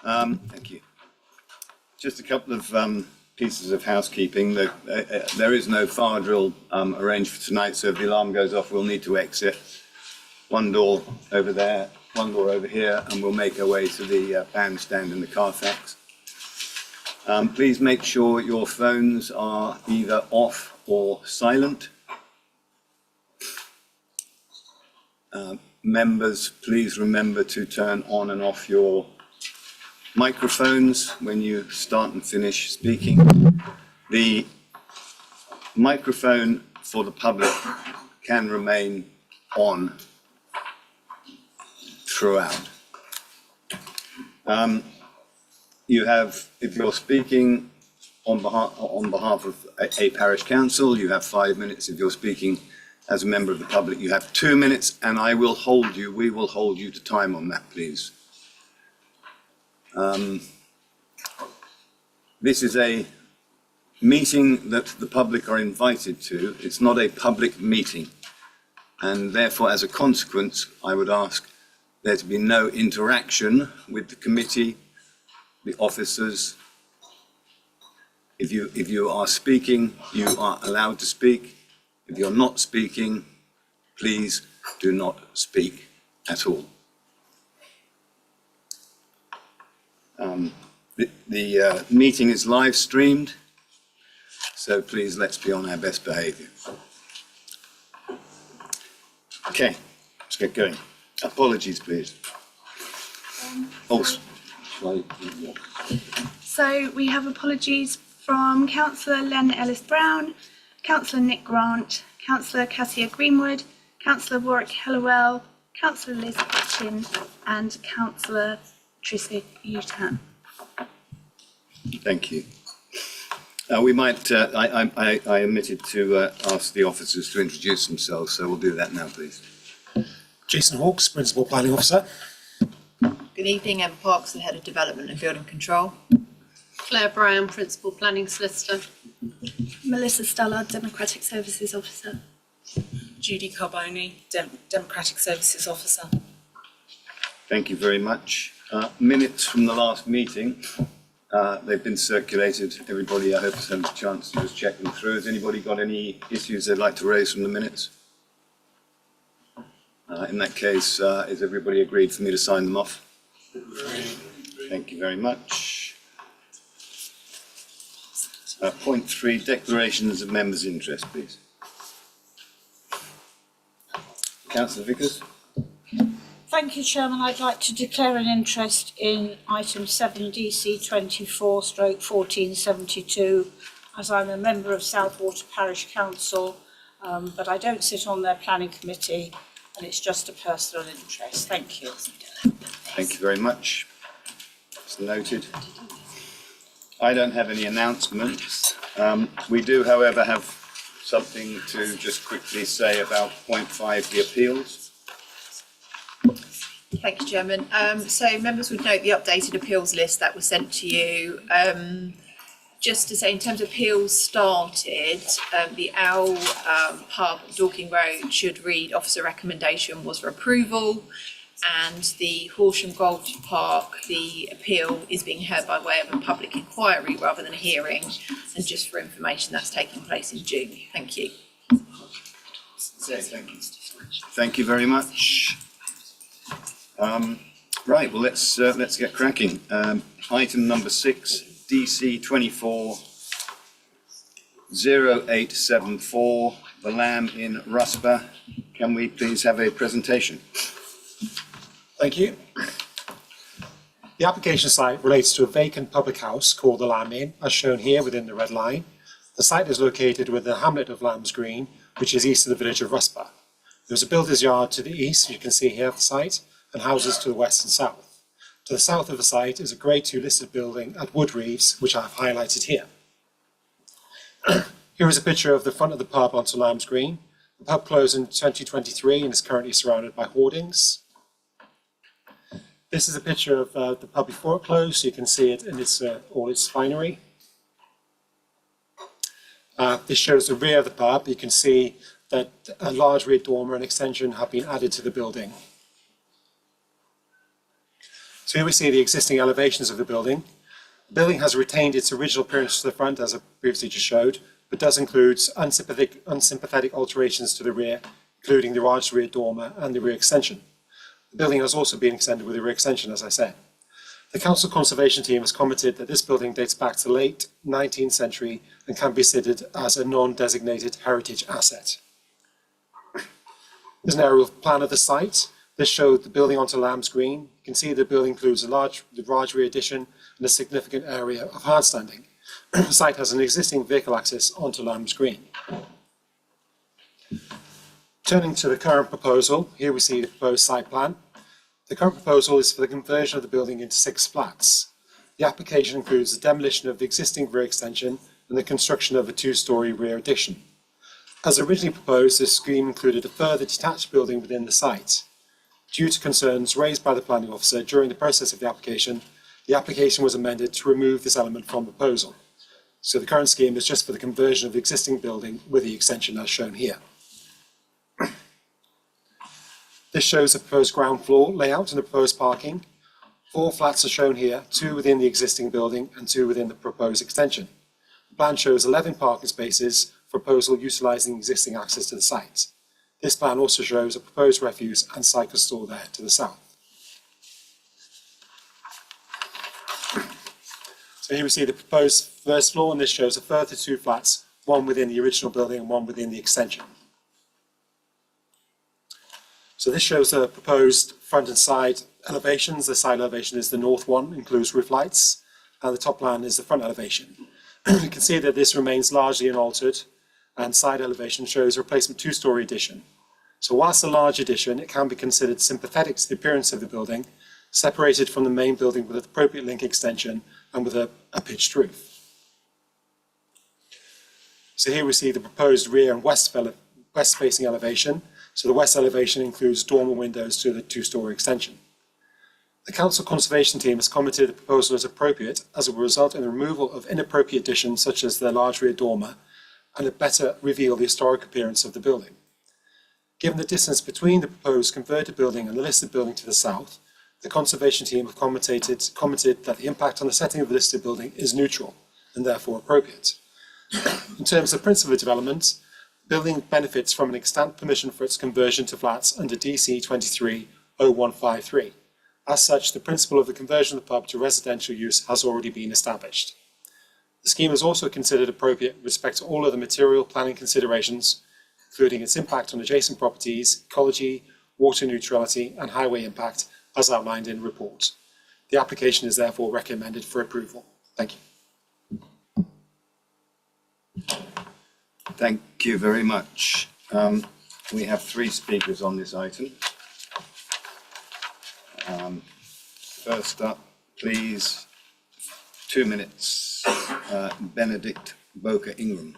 Thank you. Just a couple of pieces of housekeeping. There is no fire drill arranged for tonight, so if the alarm goes off, we'll need to exit. One door over there, one door over here, and we'll make our way to the bandstand in the Carfax. Please make sure your phones are either off or silent. Members, please remember to turn on and off your microphones when you start and finish speaking. The microphone for the public can remain on throughout. You have, if you're speaking on behalf of a parish council, you have 5 minutes. If you're speaking as a member of the public, you have 2 minutes, and we will hold you to time on that, please. This is a meeting that the public are invited to. It's not a public meeting, and therefore, as a consequence, I would ask there to be no interaction with the committee, the officers. If you are speaking, you are allowed to speak. If you're not speaking, please do not speak at all. The meeting is live streamed, so please let's be on our best behaviour. Okay, let's get going. Apologies, please. So we have apologies from Councillor Len Ellis-Brown, Councillor Nick Grant, Councillor Cassia Greenwood, Councillor Warwick Hellowell, Councillor Liz Hutchin, and Councillor Trisha Utan. Thank you. We might, I omitted to ask the officers to introduce themselves, so we'll do that now, please. Jason Hawkes, Principal Planning Officer. Good evening, Emma Parks, the Head of Development and Building Control. Claire Brown, Principal Planning Solicitor. Melissa Stallard, Democratic Services Officer. Judy Carboni, Democratic Services Officer. Thank you very much. Minutes from the last meeting, they've been circulated. Everybody, I hope, has had a chance to just check them through. Has anybody got any issues they'd like to raise from the minutes? In that case, is everybody agreed for me to sign them off? Thank you very much. Point 3, declarations of members' interest, please. Councillor Vickers. Thank you, Chairman. I'd like to declare an interest in item 7 DC 24/1472, as I'm a member of Southwater Parish Council, but I don't sit on their planning committee, and it's just a personal interest. Thank you. Thank you very much. It's noted. I don't have any announcements. We do, however, have something to just quickly say about point 5, the appeals. Thank you, Chairman. So members would note the updated appeals list that was sent to you. Just to say, in terms of appeals started, the Owl pub Dorking Road should read officer recommendation was for approval, and the Horsham Golf Park, the appeal is being heard by way of a public inquiry rather than a hearing, and just for information, that's taking place in June. Thank you. Thank you. Thank you very much. Right, well, let's get cracking. Item number 6, DC 24/0874, the Lamb in Rusper. Can we please have a presentation? Thank you. The application site relates to a vacant public house called the Lamb Inn, as shown here within the red line. The site is located within the hamlet of Lamb's Green, which is east of the village of Rusper. There's a builder's yard to the east, you can see here of the site, and houses to the west and south. To the south of the site is a Grade 2 listed building at Woodreeves, which I've highlighted here. Here is a picture of the front of the pub onto Lamb's Green. The pub closed in 2023 and is currently surrounded by hoardings. This is a picture of the pub before it closed, so you can see it in all its finery. This shows the rear of the pub. You can see that a large rear dormer and extension have been added to the building. So here we see the existing elevations of the building. The building has retained its original appearance to the front, as I previously just showed, but does include unsympathetic alterations to the rear, including the large rear dormer and the rear extension. The building has also been extended with a rear extension, as I said. The council conservation team has commented that this building dates back to the late 19th century and can be considered as a non-designated heritage asset. There's an aerial plan of the site. This showed the building onto Lambs Green. You can see the building includes the large rear addition and a significant area of hardstanding. The site has an existing vehicle access onto Lambs Green. Turning to the current proposal, here we see the proposed site plan. The current proposal is for the conversion of the building into 6 flats. The application includes the demolition of the existing rear extension and the construction of a 2-storey rear addition. As originally proposed, this scheme included a further detached building within the site. Due to concerns raised by the planning officer during the process of the application was amended to remove this element from the proposal. So the current scheme is just for the conversion of the existing building with the extension as shown here. This shows the proposed ground floor layout and the proposed parking. 4 flats are shown here, 2 within the existing building and 2 within the proposed extension. The plan shows 11 parking spaces for proposal utilising existing access to the site. This plan also shows a proposed refuse and cycle store there to the south. So here we see the proposed first floor, and this shows a further 2 flats, 1 within the original building and 1 within the extension. So this shows the proposed front and side elevations. The side elevation is the north one, includes roof lights, and the top plan is the front elevation. You can see that this remains largely unaltered, and side elevation shows a replacement 2-storey addition. So whilst a large addition, it can be considered sympathetic to the appearance of the building, separated from the main building with an appropriate link extension and with a pitched roof. So here we see the proposed rear and west facing elevation. So the west elevation includes dormer windows to the 2-storey extension. The council conservation team has commented the proposal is appropriate as it will result in the removal of inappropriate additions such as the large rear dormer and it better reveal the historic appearance of the building. Given the distance between the proposed converted building and the listed building to the south, the conservation team have commented that the impact on the setting of the listed building is neutral and therefore appropriate. In terms of principal development, the building benefits from an extant permission for its conversion to flats under DC 23-0153. As such, the principle of the conversion of the pub to residential use has already been established. The scheme is also considered appropriate with respect to all other material planning considerations, including its impact on adjacent properties, ecology, water neutrality, and highway impact, as outlined in the report. The application is therefore recommended for approval. Thank you. Thank you very much. We have 3 speakers on this item. First up, please, 2 minutes, Benedict Boker Ingram.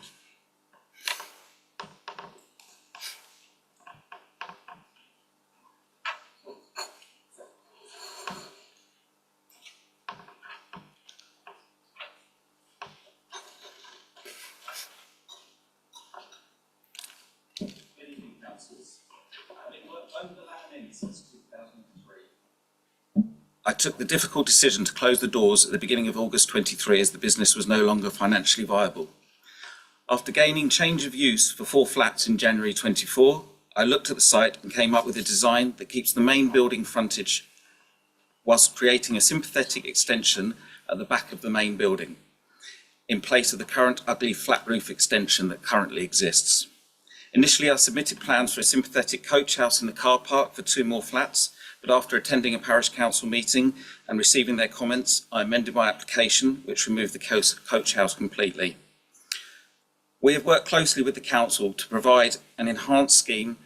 I took the difficult decision to close the doors at the beginning of August 23 as the business was no longer financially viable. After gaining change of use for 4 flats in January 24, I looked at the site and came up with a design that keeps the main building frontage whilst creating a sympathetic extension at the back of the main building, in place of the current ugly flat roof extension that currently exists. Initially, I submitted plans for a sympathetic coach house in the car park for 2 more flats, but after attending a parish council meeting and receiving their comments, I amended my application, which removed the coach house completely. We have worked closely with the council to provide an enhanced scheme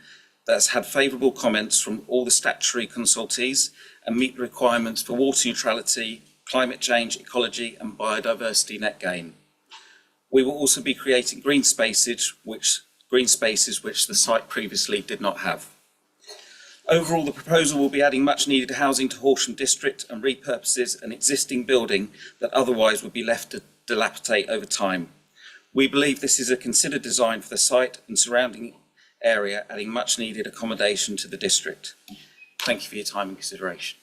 that has had favourable comments from all the statutory consultees and meet the requirements for water neutrality, climate change, ecology and biodiversity net gain. We will also be creating green spaces which the site previously did not have. Overall, the proposal will be adding much needed housing to Horsham district and repurposes an existing building that otherwise would be left to dilapidate over time. We believe this is a considered design for the site and surrounding area, adding much needed accommodation to the district. Thank you for your time and consideration.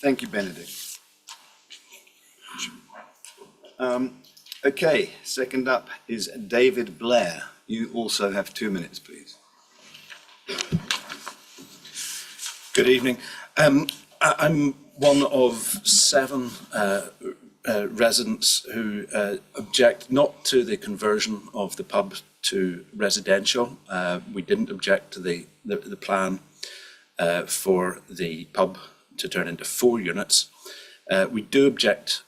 Thank you, Benedict. Okay, second up is David Blair. You also have 2 minutes, please. Good evening. I'm one of 7 residents who object not to the conversion of the pub to residential. We didn't object to the plan for the pub to turn into 4 units. We do object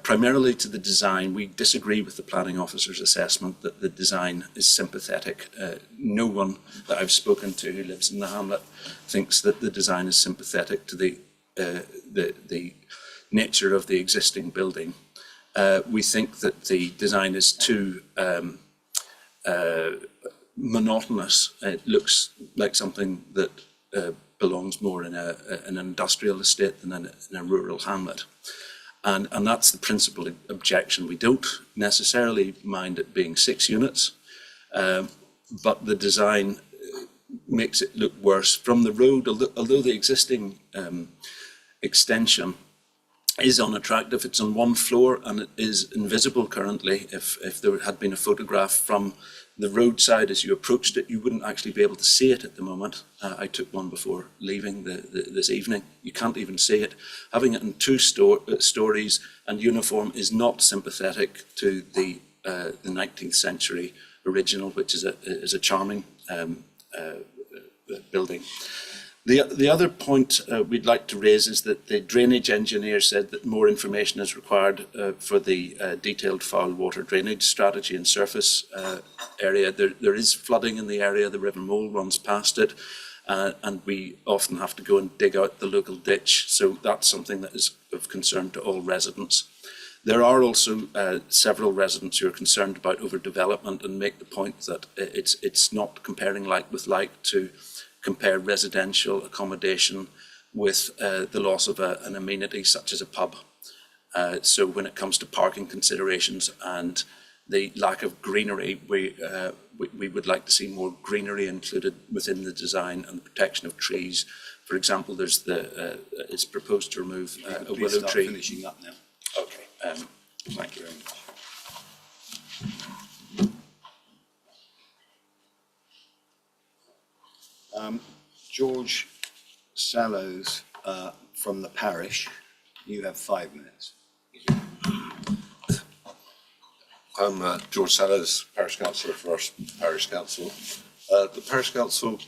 primarily to the design. We disagree with the planning officer's assessment that the design is sympathetic. No one that I've spoken to who lives in the hamlet thinks that the design is sympathetic to the nature of the existing building. We think that the design is too monotonous. It looks like something that belongs more in an industrial estate than in a rural hamlet. And that's the principal objection. We don't necessarily mind it being 6 units, but the design makes it look worse. From the road, although the existing extension is unattractive, it's on 1 floor and it is invisible currently. If there had been a photograph from the roadside as you approached it, you wouldn't actually be able to see it at the moment. I took one before leaving this evening. You can't even see it. Having it in 2 stories and uniform is not sympathetic to the 19th century original, which is a charming building. The other point we'd like to raise is that the drainage engineer said that more information is required for the detailed foul water drainage strategy and surface area. There is flooding in the area, the River Mole runs past it, and we often have to go and dig out the local ditch, so that's something that is of concern to all residents. There are also several residents who are concerned about overdevelopment and make the point that it's not comparing like with like to compare residential accommodation with the loss of an amenity such as a pub. So when it comes to parking considerations and the lack of greenery, we would like to see more greenery included within the design and the protection of trees. For example, there's it's proposed to remove a willow tree. Finishing up now. Okay, thank you very much. George Sallows from the parish, you have 5 minutes. I'm George Sallows, Parish Councillor for Horsham Parish Council. The Parish Council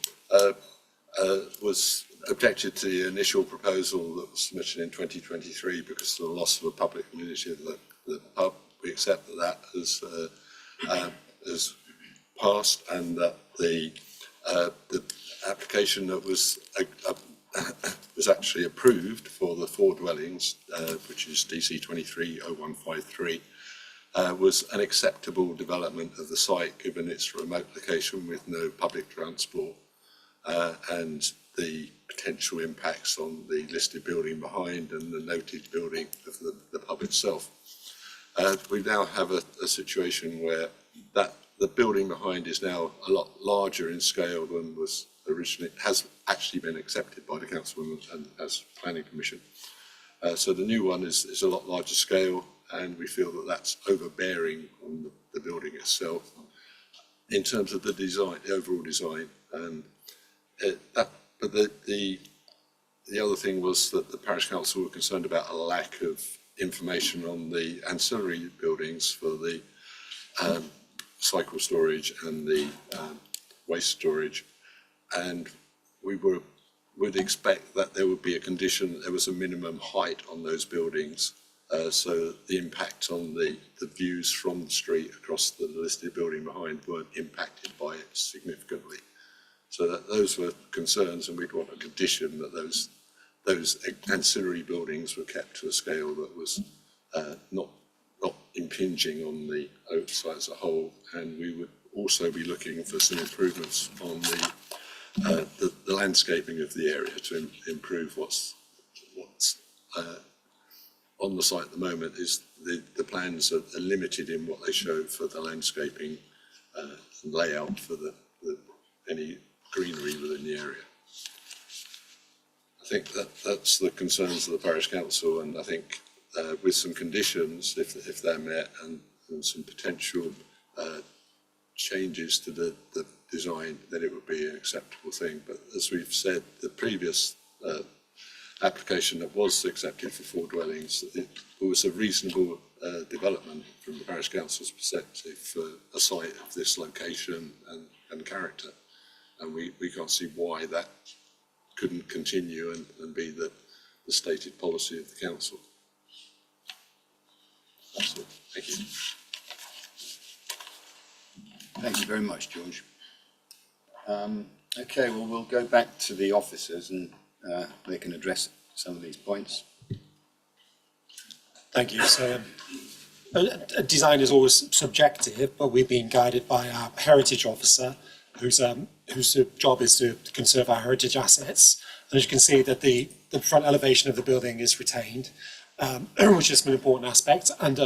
was objected to the initial proposal that was submitted in 2023 because of the loss of a public amenity of the pub. We accept that has passed, and that the application that was actually approved for the 4 dwellings, which is DC 230153, was an acceptable development of the site given its remote location with no public transport and the potential impacts on the listed building behind and the noted building of the pub itself. We now have a situation where the building behind is now a lot larger in scale than was originally, has actually been accepted by the council and as planning permission. So the new one is a lot larger scale, and we feel that that's overbearing on the building itself in terms of the design, the overall design. And but the other thing was that the parish council were concerned about a lack of information on the ancillary buildings for the cycle storage and the waste storage, and we would expect that there would be a condition that there was a minimum height on those buildings, so the impact on the views from the street across the listed building behind weren't impacted by it significantly. So that those were concerns, and we'd want a condition that those ancillary buildings were kept to a scale that was not impinging on the site as a whole. And we would also be looking for some improvements on the landscaping of the area to improve what's on the site at the moment. Is the plans are limited in what they show for the landscaping and layout for any greenery within the area. I think that's the concerns of the parish council, and I think with some conditions, if they're met, and some potential changes to the design, then it would be an acceptable thing. But as we've said, the previous application that was accepted for 4 dwellings, it was a reasonable development from the parish council's perspective for a site of this location and character, and we can't see why that couldn't continue and be the stated policy of the council. That's all. Thank you. Thank you very much, George. Okay, well, we'll go back to the officers and they can address some of these points. Thank you. So, design is always subjective, but we've been guided by our heritage officer, whose job is to conserve our heritage assets. And as you can see, that the front elevation of the building is retained, which is an important aspect. And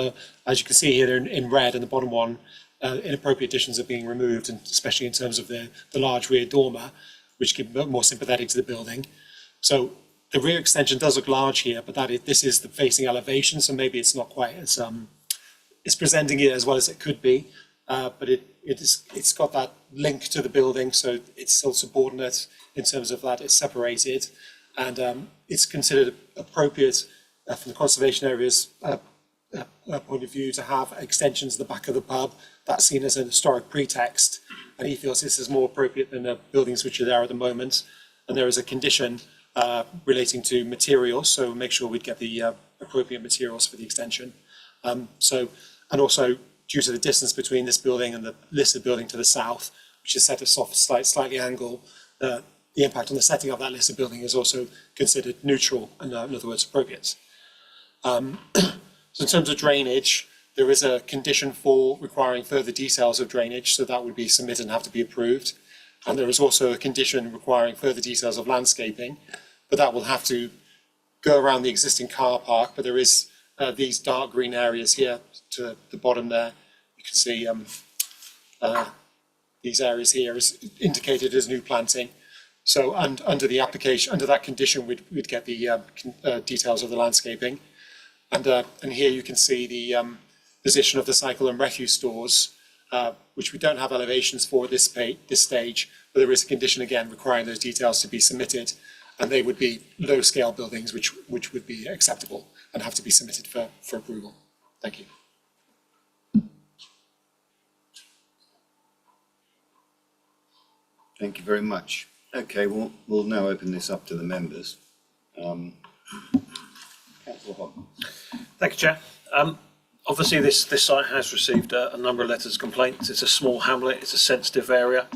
as you can see here in red, in the bottom one, inappropriate additions are being removed, and especially in terms of the large rear dormer, which give more sympathetic to the building. So the rear extension does look large here, but this is the facing elevation, so maybe it's not quite as it's presenting it as well as it could be, but it's got that link to the building, so it's still subordinate in terms of that it's separated, and it's considered appropriate from the conservation area's point of view to have extensions at the back of the pub. That's seen as an historic pretext, and he feels this is more appropriate than the buildings which are there at the moment. And there is a condition relating to materials, so make sure we'd get the appropriate materials for the extension. And also due to the distance between this building and the listed building to the south, which is set at slightly angle, the impact on the setting of that listed building is also considered neutral, and in other words, appropriate. So in terms of drainage, there is a condition 4 requiring further details of drainage, so that would be submitted and have to be approved. And there is also a condition requiring further details of landscaping, but that will have to go around the existing car park. But there is these dark green areas here to the bottom there. You can see these areas here is indicated as new planting. So under the application, under that condition, we'd get the details of the landscaping. And here you can see the position of the cycle and refuse stores, which we don't have elevations for at this stage, but there is a condition again requiring those details to be submitted, and they would be low-scale buildings which would be acceptable and have to be submitted for approval. Thank you. Thank you very much. Okay, we'll now open this up to the members. Councillor Hogg. Thank you, Chair. Obviously, this site has received a number of letters of complaints. It's a small hamlet, it's a sensitive area,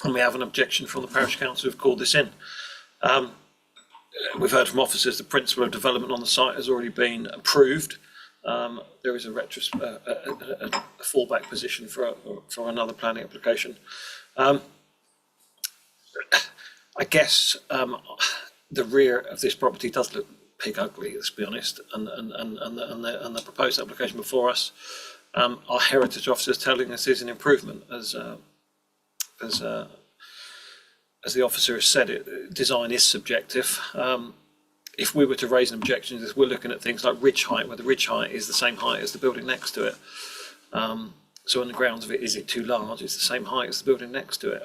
and we have an objection from the parish council who've called this in. We've heard from officers the principle of development on the site has already been approved. There is a fallback position for another planning application. I guess the rear of this property does look pig ugly, let's be honest, and the proposed application before us, our heritage officers telling us is an improvement, as the officer has said. Design is subjective. If we were to raise an objection, we're looking at things like ridge height, where the ridge height is the same height as the building next to it. So on the grounds of it, is it too large? It's the same height as the building next to it.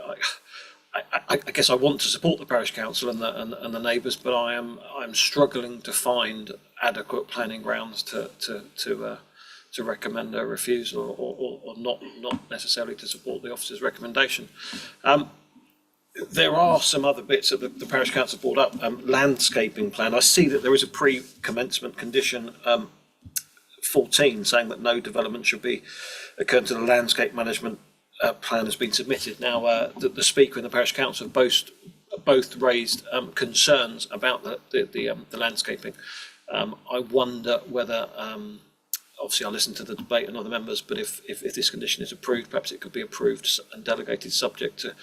I guess I want to support the parish council and the neighbours, but I'm struggling to find adequate planning grounds to recommend a refusal or not necessarily to support the officer's recommendation. There are some other bits that the parish council brought up. Landscaping plan. I see that there is a pre-commencement condition 14 saying that no development should be occur until the landscape management plan has been submitted. Now, the Speaker and the Parish Council have both raised concerns about the landscaping. I wonder whether, obviously I listened to the debate and other members, but if this condition is approved, perhaps it could be approved and delegated subject to,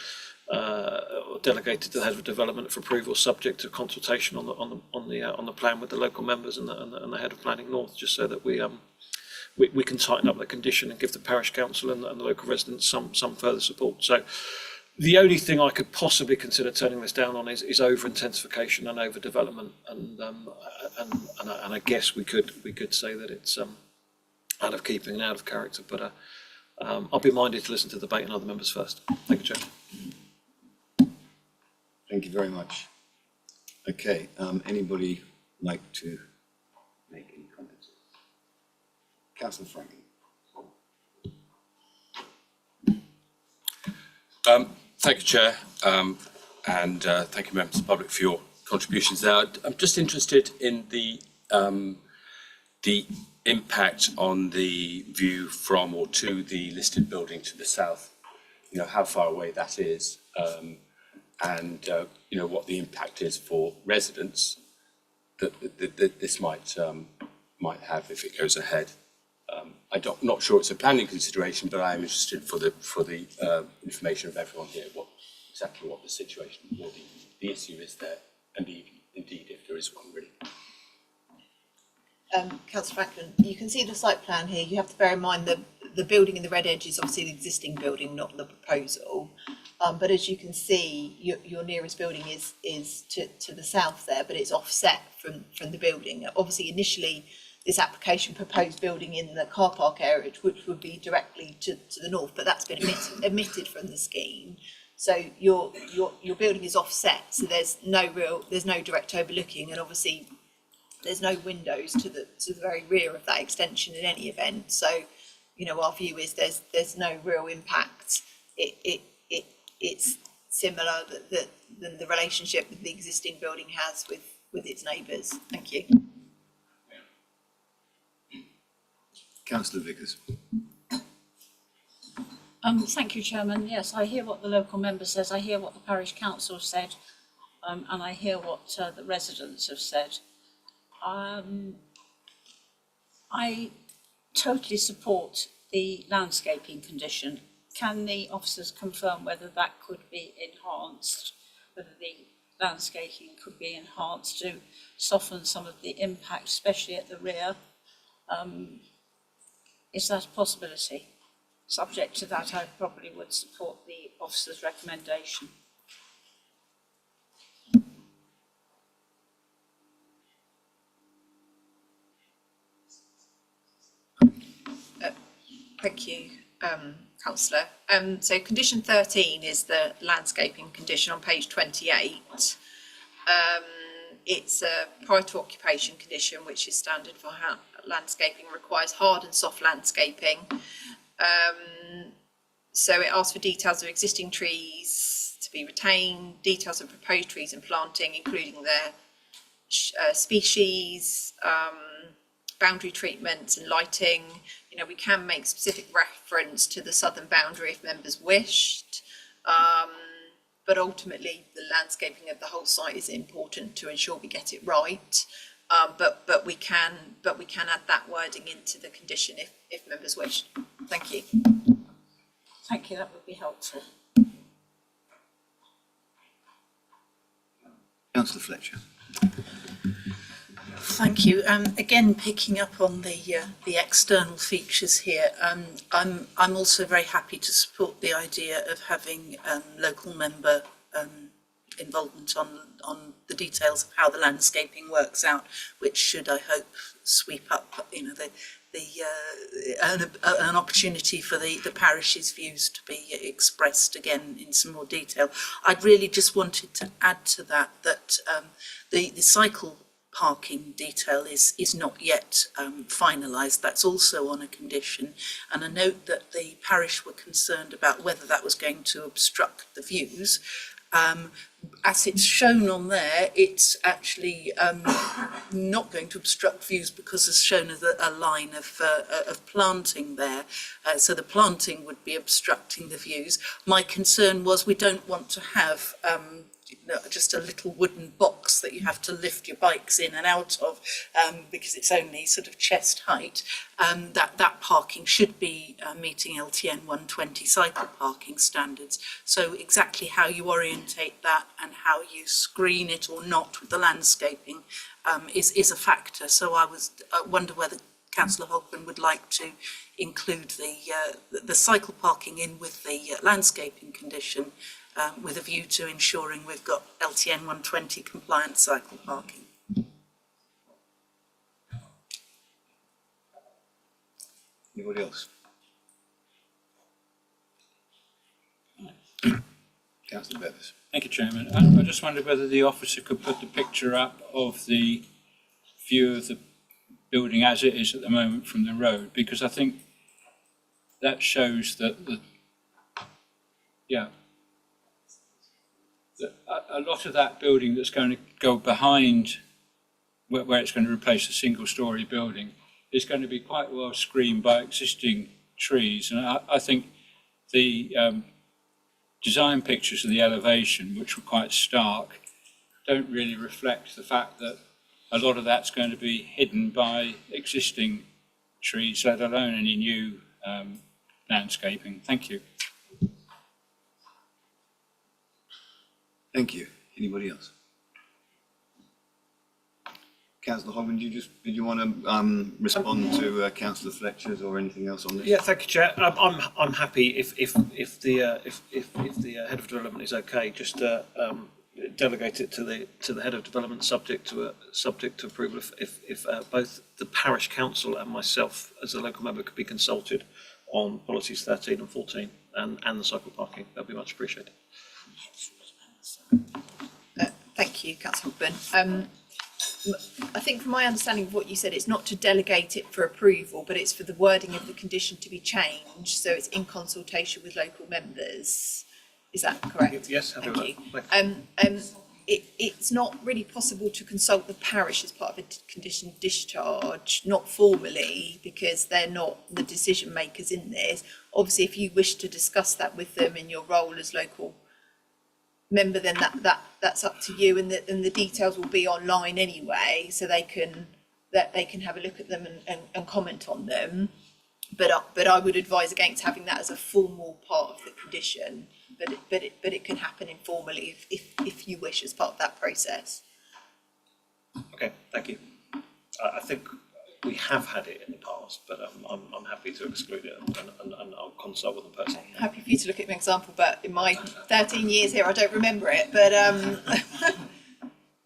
or delegated to the head of development for approval, subject to consultation on the plan with the local members and the head of planning north, just so that we can tighten up the condition and give the parish council and the local residents some further support. So The only thing I could possibly consider turning this down on is over intensification and over development, and I guess we could say that it's out of keeping and out of character. But I'll be minded to listen to the debate and other members first. Thank you, Chair. Thank you very much. Okay, anybody like to make any comments? Councillor Franklin. Thank you, Chair, and thank you, members of the public, for your contributions there. I'm just interested in the impact on the view from or to the listed building to the south. You know, how far away that is, and you know, what the impact is for residents that this might have if it goes ahead. I'm not sure it's a planning consideration, but I am interested for the information of everyone here exactly what the situation or the issue is there, and indeed if there is one, really. Councillor Franklin, you can see the site plan here. You have to bear in mind that the building in the red edge is obviously the existing building, not the proposal. But as you can see, your nearest building is to the south there, but it's offset from the building. Obviously, initially, this application proposed building in the car park area, which would be directly to the north, but that's been omitted from the scheme. So your building is offset, so there's no direct overlooking, and obviously there's no windows to the very rear of that extension in any event. So, you know, our view is there's no real impact. It's similar than the relationship that the existing building has with its neighbours. Thank you. Councillor Vickers. Thank you, Chairman. Yes, I hear what the local member says. I hear what the parish council said, and I hear what the residents have said. I totally support the landscaping condition. Can the officers confirm whether that could be enhanced, whether the landscaping could be enhanced to soften some of the impact, especially at the rear? Is that a possibility? Subject to that, I probably would support the officer's recommendation. Thank you, Councillor. So condition 13 is the landscaping condition on page 28. It's a prior to occupation condition, which is standard for how landscaping requires hard and soft landscaping. So it asks for details of existing trees to be retained, details of proposed trees and planting, including their species, boundary treatments and lighting. You know, we can make specific reference to the southern boundary if members wished, but ultimately the landscaping of the whole site is important to ensure we get it right. But we can add that wording into the condition if members wish. Thank you. Thank you, that would be helpful. Councillor Fletcher. Thank you. Again, picking up on the external features here, I'm also very happy to support the idea of having local member involvement on the details of how the landscaping works out, which should, I hope, sweep up, you know, an opportunity for the parish's views to be expressed again in some more detail. I'd really just wanted to add to that the cycle parking detail is not yet finalised. That's also on a condition, and a note that the parish were concerned about whether that was going to obstruct the views. As it's shown on there, it's actually not going to obstruct views because it's shown as a line of planting there. So the planting would be obstructing the views. My concern was we don't want to have just a little wooden box that you have to lift your bikes in and out of because it's only sort of chest height. That parking should be meeting LTN 120 cycle parking standards. So exactly how you orientate that and how you screen it or not with the landscaping is a factor. So I wonder whether Councillor Hogben would like to include the cycle parking in with the landscaping condition, with a view to ensuring we've got LTN 120 compliant cycle parking. Anybody else? Councillor Bevis. Thank you, Chairman. I just wondered whether the officer could put the picture up of the view of the building as it is at the moment from the road, because I think that shows that a lot of that building that's going to go behind where it's going to replace a single-storey building is going to be quite well screened by existing trees, and I think the design pictures of the elevation, which were quite stark, don't really reflect the fact that a lot of that's going to be hidden by existing trees, let alone any new landscaping. Thank you. Thank you. Anybody else? Councillor Hogan, did you want to respond to Councillor Fletcher's or anything else on this? Yeah, thank you, Chair. I'm happy if the head of development is okay, just delegate it to the head of development, subject to approval. If both the parish council and myself as a local member could be consulted on policies 13 and 14 and the cycle parking, that'd be much appreciated. Thank you, Councillor Hogben. I think from my understanding of what you said, it's not to delegate it for approval, but it's for the wording of the condition to be changed, so it's in consultation with local members. Is that correct? Yes, happy Thank with you. that. It's not really possible to consult the parish as part of a condition of discharge, not formally, because they're not the decision makers in this. Obviously, if you wish to discuss that with them in your role as local member, then that's up to you, and the details will be online anyway, so they can have a look at them and comment on them. But I would advise against having that as a formal part of the condition. But it can happen informally if you wish as part of that process. Okay, thank you. I think we have had it in the past, but I'm happy to exclude it and I'll consult with them personally. I'm happy for you to look at an example, but in my 13 years here, I don't remember it. But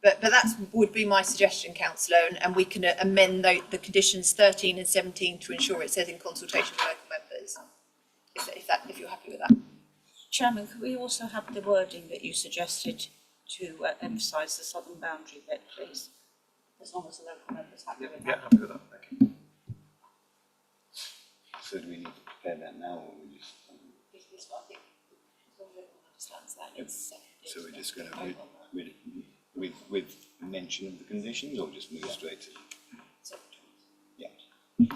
but that would be my suggestion, Councillor, and we can amend the conditions 13 and 17 to ensure it says in consultation with local members, if you're happy with that. Chairman, could we also have the wording that you suggested to emphasise the southern boundary bit, please? As long as the local members happy with that. Yeah, happy with that, thank you. So do we need to prepare that now, or we just? So we're just going to with mention of the conditions, or just move straight to? Yeah.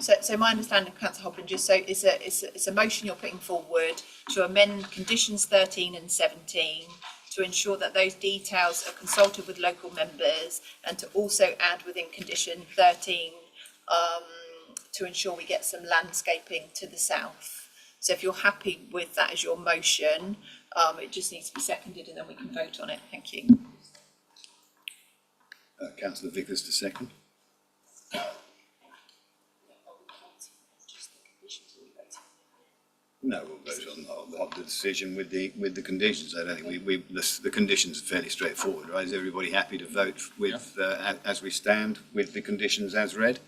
So my understanding of Councillor Hobden, just so it's a motion you're putting forward to amend conditions 13 and 17 to ensure that those details are consulted with local members, and to also add within condition 13 to ensure we get some landscaping to the south. So if you're happy with that as your motion, it just needs to be seconded and then we can vote on it. Thank you. Councillor Vickers to second. No, we'll vote on the decision with the conditions. I don't think the conditions are fairly straightforward, right? Is everybody happy to vote with as we stand with the conditions as read?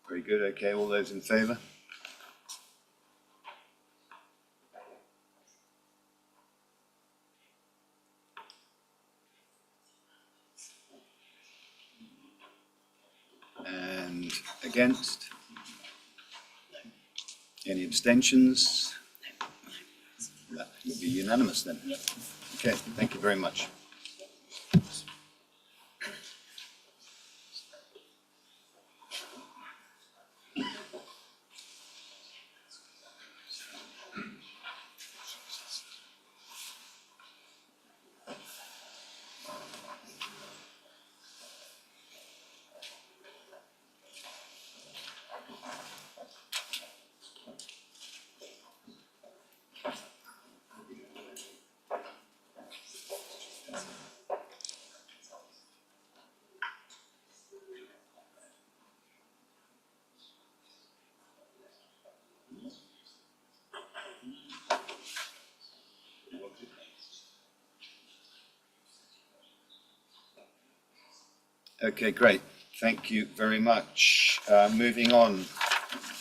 Very good. Okay, all those in favour? And against? Any abstentions? That would be unanimous then. Okay, thank you very much. Okay, great. Thank you very much. Moving on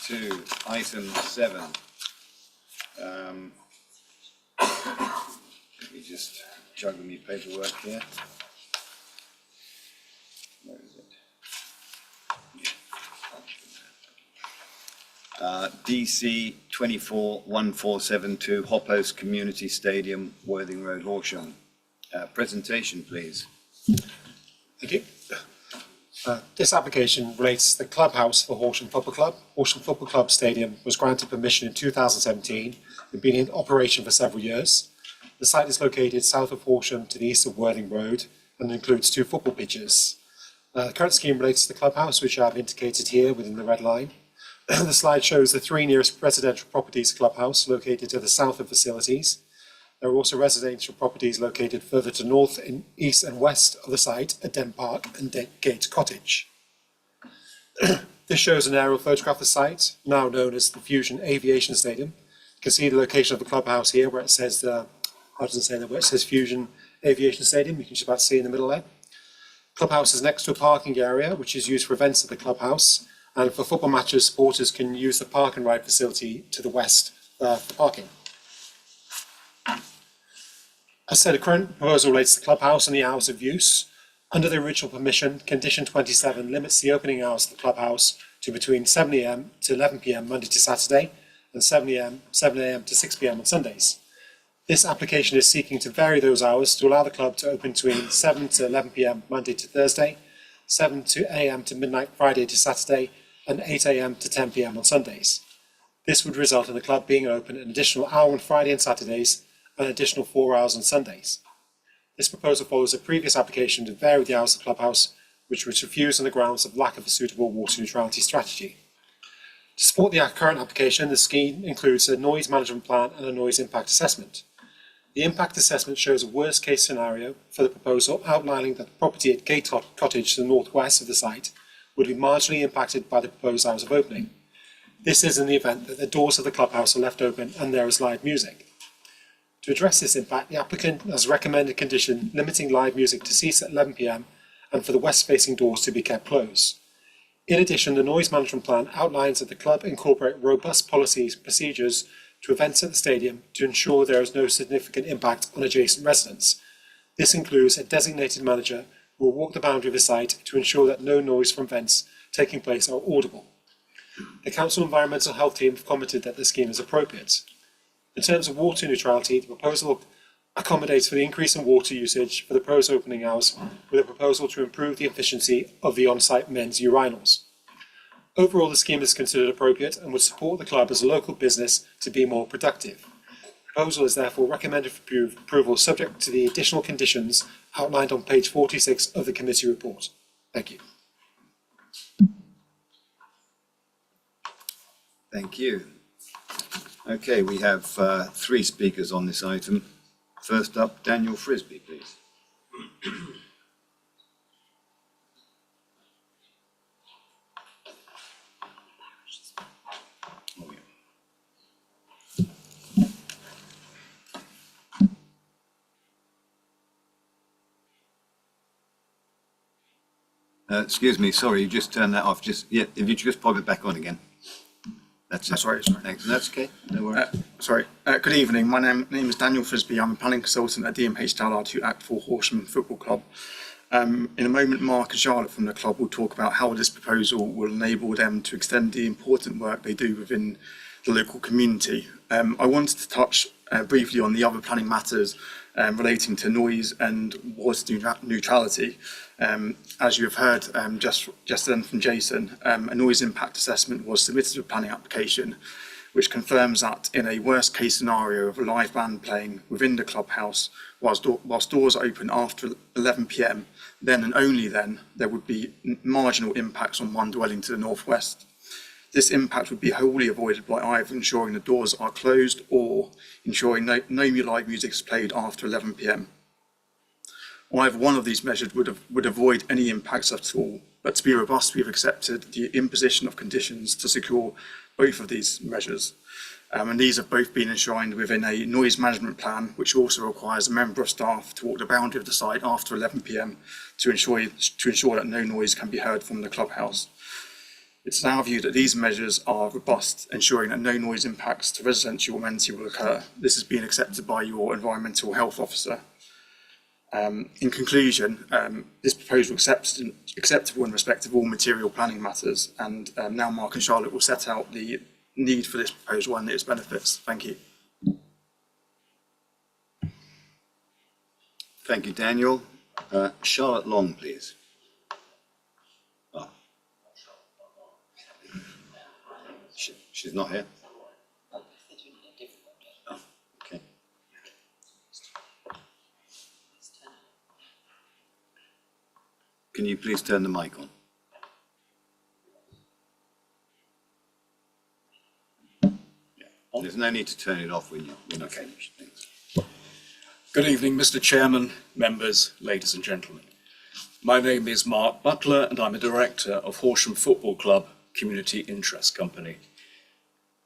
to item 7. Let me just juggle my paperwork here. Where is it? DC 241472 Hoppos Community Stadium, Worthing Road, Horsham. Presentation, please. Thank you. This application relates to the clubhouse for Horsham Football Club. Horsham Football Club Stadium was granted permission in 2017 and been in operation for several years. The site is located south of Horsham to the east of Worthing Road and includes 2 football pitches. The current scheme relates to the clubhouse, which I've indicated here within the red line. The slide shows the 3 nearest residential properties clubhouse located to the south of facilities. There are also residential properties located further to north, in east and west of the site at Den Park and Gate Cottage. This shows an aerial photograph of the site, now known as the Fusion Aviation Stadium. You can see the location of the clubhouse here where it says, where it says Fusion Aviation Stadium. You can just about see in the middle there. Clubhouse is next to a parking area which is used for events at the clubhouse, and for football matches, supporters can use the park and ride facility to the west for parking. As said, the current proposal relates to the clubhouse and the hours of use. Under the original permission, condition 27 limits the opening hours of the clubhouse to between 7 AM to 11 PM Monday to Saturday and 7 AM to 6 PM on Sundays. This application is seeking to vary those hours to allow the club to open between 7 to 11 PM Monday to Thursday, 7 AM to midnight Friday to Saturday, and 8 AM to 10 PM on Sundays. This would result in the club being open an additional hour on Friday and Saturdays and an additional 4 hours on Sundays. This proposal follows a previous application to vary the hours of the clubhouse, which was refused on the grounds of lack of a suitable water neutrality strategy. To support the current application, the scheme includes a noise management plan and a noise impact assessment. The impact assessment shows a worst case scenario for the proposal, outlining that the property at Gate Cottage to the northwest of the site would be marginally impacted by the proposed hours of opening. This is in the event that the doors of the clubhouse are left open and there is live music. To address this impact, the applicant has recommended a condition limiting live music to cease at 11 PM and for the west-facing doors to be kept closed. In addition, the noise management plan outlines that the club incorporate robust policies and procedures to events at the stadium to ensure there is no significant impact on adjacent residents. This includes a designated manager who will walk the boundary of the site to ensure that no noise from events taking place are audible. The Council Environmental Health Team have commented that the scheme is appropriate. In terms of water neutrality, the proposal accommodates for the increase in water usage for the proposed opening hours with a proposal to improve the efficiency of the on-site men's urinals. Overall, the scheme is considered appropriate and would support the club as a local business to be more productive. The proposal is therefore recommended for approval subject to the additional conditions outlined on page 46 of the committee report. Thank you. Thank you. Okay, we have 3 speakers on this item. First up, Daniel Frisby, please. Excuse me, sorry, you just turned that off. If you just pop it back on again. That's it. Sorry. Thanks. That's okay. No worries. Good evening. My name is Daniel Frisby. I'm a planning consultant at DMH Dallard who act for Horsham Football Club. In a moment, Mark and Charlotte from the club will talk about how this proposal will enable them to extend the important work they do within the local community. I wanted to touch briefly on the other planning matters relating to noise and water neutrality. As you have heard just then from Jason, a noise impact assessment was submitted to a planning application, which confirms that in a worst case scenario of a live band playing within the clubhouse whilst doors are open after 11 PM, then and only then there would be marginal impacts on one dwelling to the northwest. This impact would be wholly avoided by either ensuring the doors are closed or ensuring no live music is played after 11 PM. Either one of these measures would avoid any impacts at all, but to be robust, we have accepted the imposition of conditions to secure both of these measures. And these have both been enshrined within a noise management plan, which also requires a member of staff to walk the boundary of the site after 11 p.m. to ensure that no noise can be heard from the clubhouse. It's our view that these measures are robust, ensuring that no noise impacts to residential amenity will occur. This has been accepted by your environmental health officer. In conclusion, this proposal is acceptable in respect of all material planning matters, and now Mark and Charlotte will set out the need for this proposal and its benefits. Thank you. Thank you, Daniel. Charlotte Long, please. Oh. She's not here? Oh, okay. Can you please turn the mic on? Yeah. There's no need to turn it off when you're finished. Thanks. Good evening, Mr. Chairman, members, ladies and gentlemen. My name is Mark Butler and I'm a director of Horsham Football Club Community Interest Company.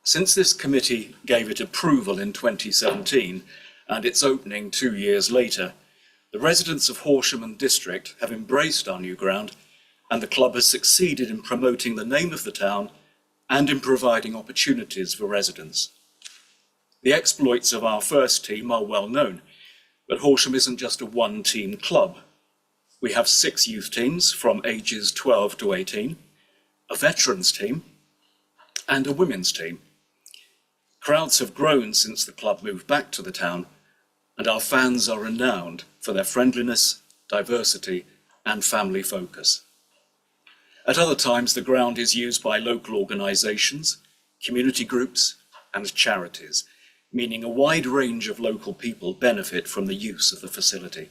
Since this committee gave it approval in 2017 and its opening 2 years later, the residents of Horsham and District have embraced our new ground, and the club has succeeded in promoting the name of the town and in providing opportunities for residents. The exploits of our first team are well known, but Horsham isn't just a one-team club. We have 6 youth teams from ages 12 to 18, a veterans team, and a women's team. Crowds have grown since the club moved back to the town, and our fans are renowned for their friendliness, diversity, and family focus. At other times, the ground is used by local organisations, community groups, and charities, meaning a wide range of local people benefit from the use of the facility.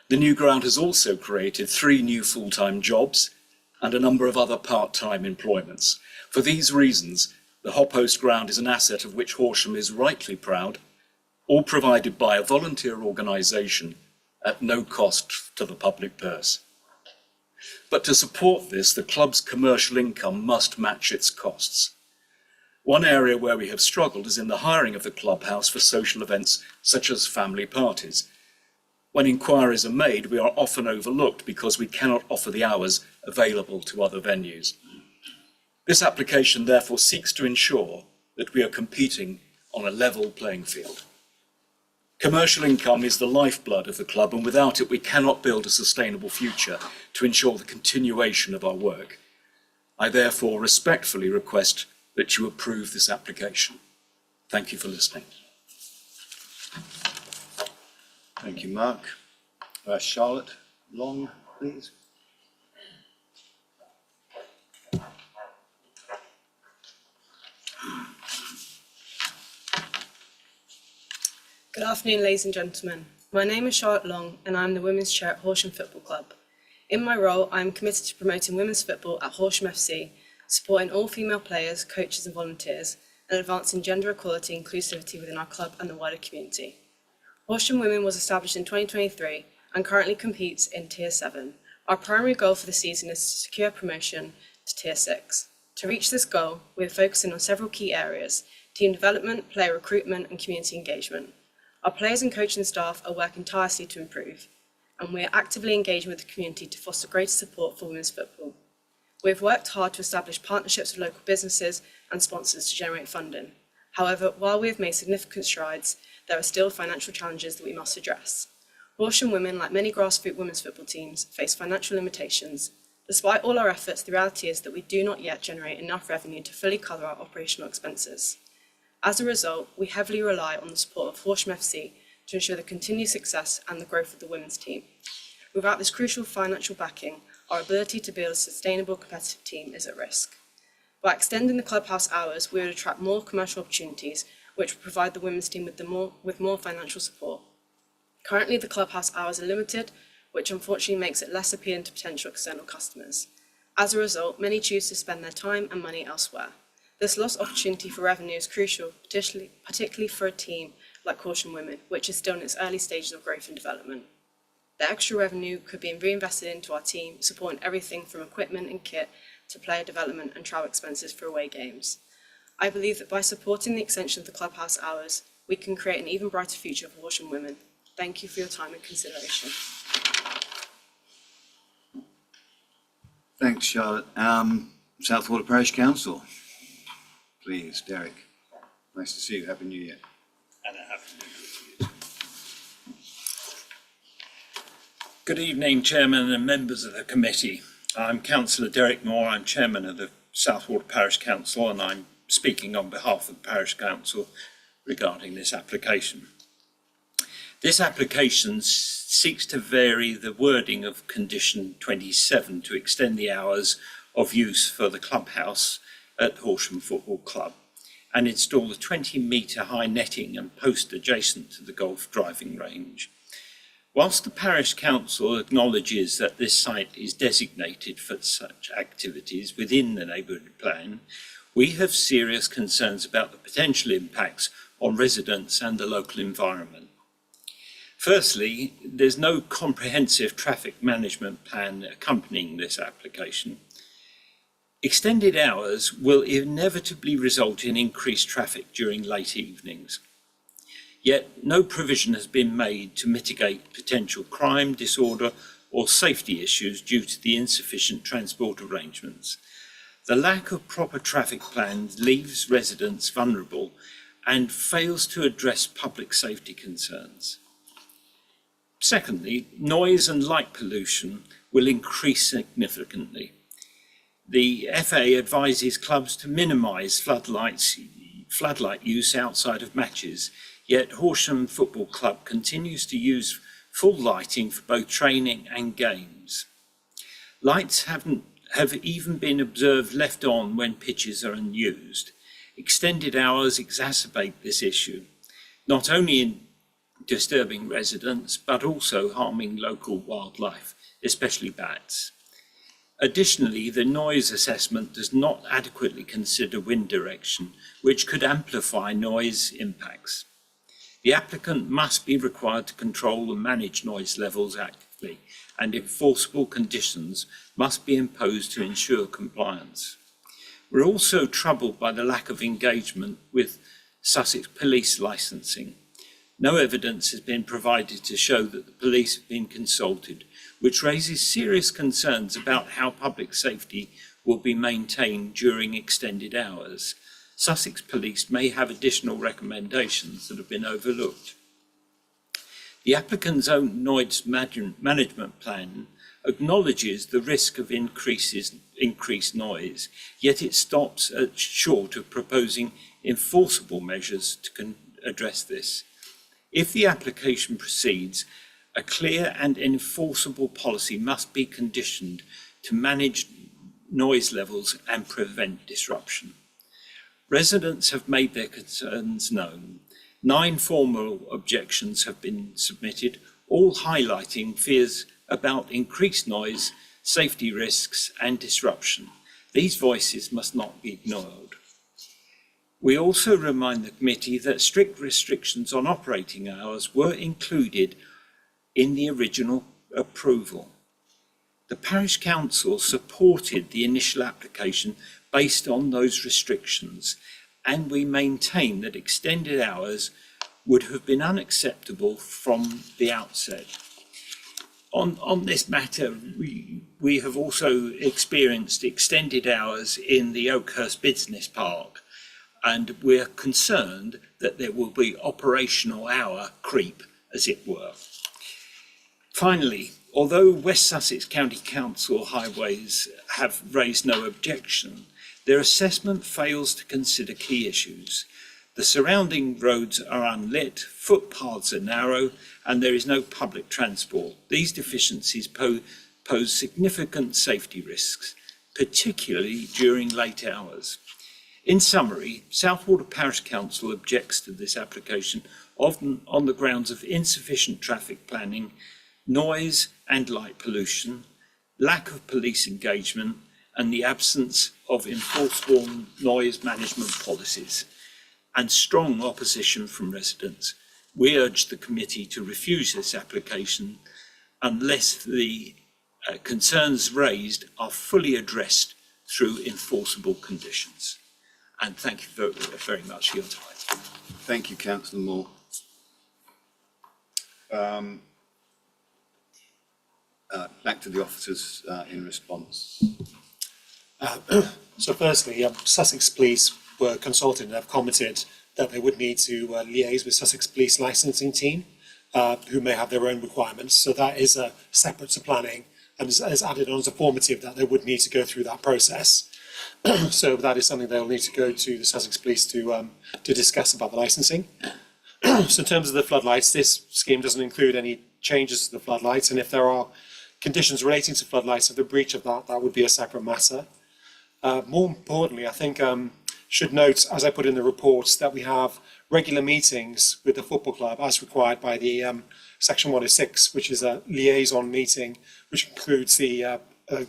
The new ground has also created 3 new full-time jobs and a number of other part-time employments. For these reasons, the Hoppost ground is an asset of which Horsham is rightly proud, all provided by a volunteer organisation at no cost to the public purse. But to support this, the club's commercial income must match its costs. One area where we have struggled is in the hiring of the clubhouse for social events such as family parties. When inquiries are made, we are often overlooked because we cannot offer the hours available to other venues. This application therefore seeks to ensure that we are competing on a level playing field. Commercial income is the lifeblood of the club, and without it we cannot build a sustainable future to ensure the continuation of our work. I therefore respectfully request that you approve this application. Thank you for listening. Thank you, Mark. Charlotte Long, please. Good afternoon, ladies and gentlemen. My name is Charlotte Long and I'm the Women's Chair at Horsham Football Club. In my role, I am committed to promoting women's football at Horsham FC, supporting all female players, coaches and volunteers, and advancing gender equality and inclusivity within our club and the wider community. Horsham Women was established in 2023 and currently competes in Tier 7. Our primary goal for the season is to secure promotion to Tier 6. To reach this goal, we are focusing on several key areas: team development, player recruitment and community engagement. Our players and coaching staff are working tirelessly to improve, and we are actively engaging with the community to foster greater support for women's football. We have worked hard to establish partnerships with local businesses and sponsors to generate funding. However, while we have made significant strides, there are still financial challenges that we must address. Horsham Women, like many grassroots women's football teams, face financial limitations. Despite all our efforts, the reality is that we do not yet generate enough revenue to fully cover our operational expenses. As a result, we heavily rely on the support of Horsham FC to ensure the continued success and the growth of the women's team. Without this crucial financial backing, our ability to build a sustainable competitive team is at risk. By extending the clubhouse hours, we would attract more commercial opportunities, which will provide the women's team with more financial support. Currently, the clubhouse hours are limited, which unfortunately makes it less appealing to potential external customers. As a result, many choose to spend their time and money elsewhere. This lost opportunity for revenue is crucial, particularly for a team like Horsham Women, which is still in its early stages of growth and development. The extra revenue could be reinvested into our team, supporting everything from equipment and kit to player development and travel expenses for away games. I believe that by supporting the extension of the clubhouse hours, we can create an even brighter future for Horsham women. Thank you for your time and consideration. Thanks, Charlotte. South Water Parish Council, please, Derek. Nice to see you. Happy New Year. And a happy New Year to you. Good evening, Chairman and members of the committee. I'm Councillor Derek Moore. I'm Chairman of the South Water Parish Council, and I'm speaking on behalf of the Parish Council regarding this application. This application seeks to vary the wording of condition 27 to extend the hours of use for the clubhouse at Horsham Football Club and install a 20-metre high netting and post adjacent to the golf driving range. Whilst the Parish Council acknowledges that this site is designated for such activities within the neighbourhood plan, we have serious concerns about the potential impacts on residents and the local environment. Firstly, there's no comprehensive traffic management plan accompanying this application. Extended hours will inevitably result in increased traffic during late evenings. Yet no provision has been made to mitigate potential crime, disorder or safety issues due to the insufficient transport arrangements. The lack of proper traffic plans leaves residents vulnerable and fails to address public safety concerns. Secondly, noise and light pollution will increase significantly. The FA advises clubs to minimise floodlight use outside of matches, yet Horsham Football Club continues to use full lighting for both training and games. Lights have even been observed left on when pitches are unused. Extended hours exacerbate this issue, not only in disturbing residents, but also harming local wildlife, especially bats. Additionally, the noise assessment does not adequately consider wind direction, which could amplify noise impacts. The applicant must be required to control and manage noise levels actively, and enforceable conditions must be imposed to ensure compliance. We're also troubled by the lack of engagement with Sussex police licensing. No evidence has been provided to show that the police have been consulted, which raises serious concerns about how public safety will be maintained during extended hours. Sussex Police may have additional recommendations that have been overlooked. The applicant's own noise management plan acknowledges the risk of increased noise, yet it stops short of proposing enforceable measures to address this. If the application proceeds, a clear and enforceable policy must be conditioned to manage noise levels and prevent disruption. Residents have made their concerns known. 9 formal objections have been submitted, all highlighting fears about increased noise, safety risks and disruption. These voices must not be ignored. We also remind the committee that strict restrictions on operating hours were included in the original approval. The Parish Council supported the initial application based on those restrictions, and we maintain that extended hours would have been unacceptable from the outset. On this matter, we have also experienced extended hours in the Oakhurst Business Park, and we're concerned that there will be operational hour creep, as it were. Finally, although West Sussex County Council highways have raised no objection, their assessment fails to consider key issues. The surrounding roads are unlit, footpaths are narrow, and there is no public transport. These deficiencies pose significant safety risks, particularly during late hours. In summary, South Water Parish Council objects to this application often on the grounds of insufficient traffic planning, noise and light pollution, lack of police engagement, and the absence of enforceable noise management policies, and strong opposition from residents. We urge the committee to refuse this application unless the concerns raised are fully addressed through enforceable conditions. And thank you very much for your time. Thank you, Councillor Moore. Back to the officers in response. So firstly, Sussex Police were consulted and have commented that they would need to liaise with Sussex Police licensing team, who may have their own requirements. So that is separate to planning and is added on as a formative that they would need to go through that process. So that is something they'll need to go to the Sussex Police to discuss about the licensing. So in terms of the floodlights, this scheme doesn't include any changes to the floodlights, and if there are conditions relating to floodlights of the breach of that, that would be a separate matter. More importantly, I think should note, as I put in the report, that we have regular meetings with the football club as required by the Section 106, which is a liaison meeting, which includes the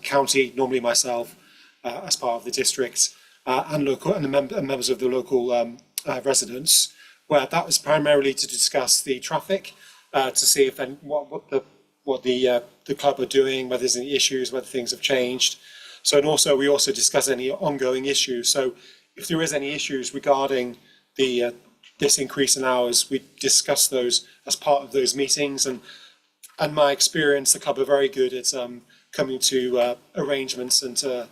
county, normally myself, as part of the district, and local and the members of the local residents, where that was primarily to discuss the traffic, to see if what the club are doing, whether there's any issues, whether things have changed. So, and also we also discuss any ongoing issues. So, if there is any issues regarding the this increase in hours, we discuss those as part of those meetings. And my experience, the club are very good at coming to arrangements and are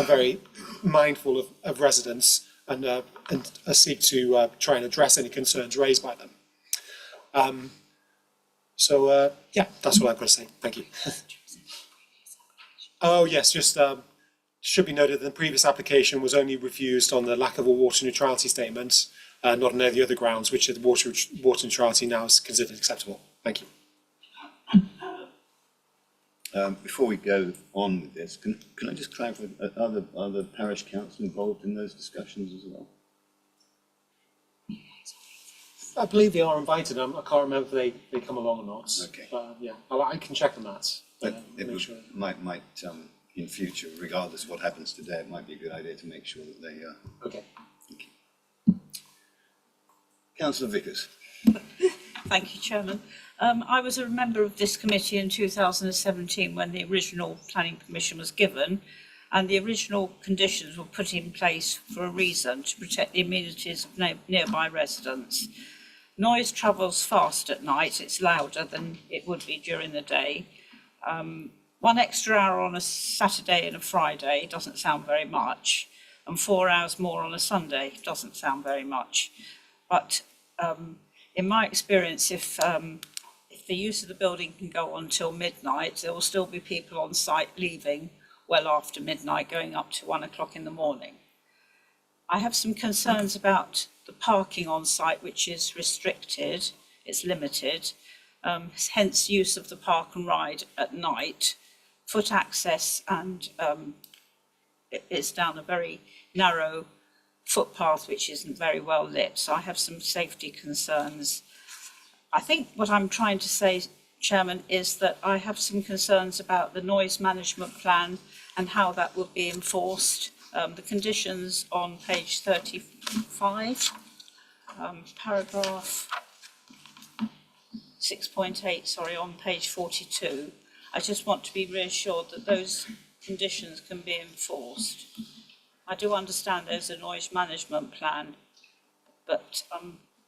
very mindful of residents and seek to try and address any concerns raised by them. Yeah, that's what I've got to say. Thank you. Oh yes, just should be noted that the previous application was only refused on the lack of a water neutrality statement, not on any of the other grounds, which the water neutrality now is considered acceptable. Thank you. Before we go on with this, can I just clarify, are the parish council involved in those discussions as well? I believe they are invited. I can't remember if they come along or not. Okay. Yeah, I can check on that. But it would, might in future, regardless of what happens today, it might be a good idea to make sure that they are. Okay. Thank you. Councillor Vickers. Thank you, Chairman. I was a member of this committee in 2017 when the original planning permission was given, and the original conditions were put in place for a reason, to protect the amenities of nearby residents. Noise travels fast at night, it's louder than it would be during the day. 1 extra hour on a Saturday and a Friday doesn't sound very much, and 4 hours more on a Sunday doesn't sound very much. But in my experience, if the use of the building can go on till midnight, there will still be people on site leaving well after midnight, going up to 1 o'clock in the morning. I have some concerns about the parking on site, which is restricted, it's limited, hence use of the park and ride at night, foot access, and it's down a very narrow footpath which isn't very well lit, so I have some safety concerns. I think what I'm trying to say, Chairman, is that I have some concerns about the noise management plan and how that will be enforced. The conditions on page 35, paragraph 6.8, sorry, on page 42. I just want to be reassured that those conditions can be enforced. I do understand there's a noise management plan, but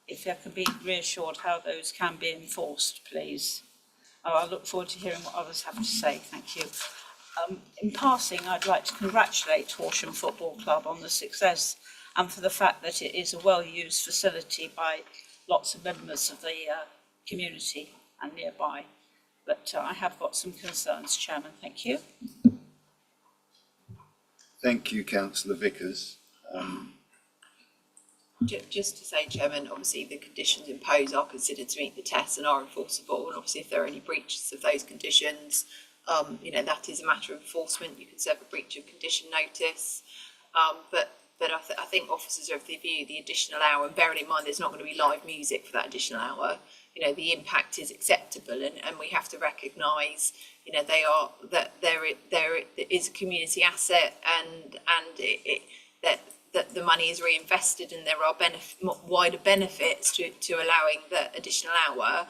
if I can be reassured how those can be enforced, please. I look forward to hearing what others have to say. Thank you. In passing, I'd like to congratulate Horsham Football Club on the success and for the fact that it is a well-used facility by lots of members of the community and nearby. But I have got some concerns, Chairman. Thank you. Thank you, Councillor Vickers. Just to say, Chairman, obviously the conditions imposed are considered to meet the test and are enforceable, and obviously if there are any breaches of those conditions, that is a matter of enforcement. You can serve a breach of condition notice, but I think officers are of the view the additional hour, and bearing in mind there's not going to be live music for that additional hour, the impact is acceptable, and we have to recognise, that there is a community asset, and that the money is reinvested, and there are wider benefits to allowing the additional hour.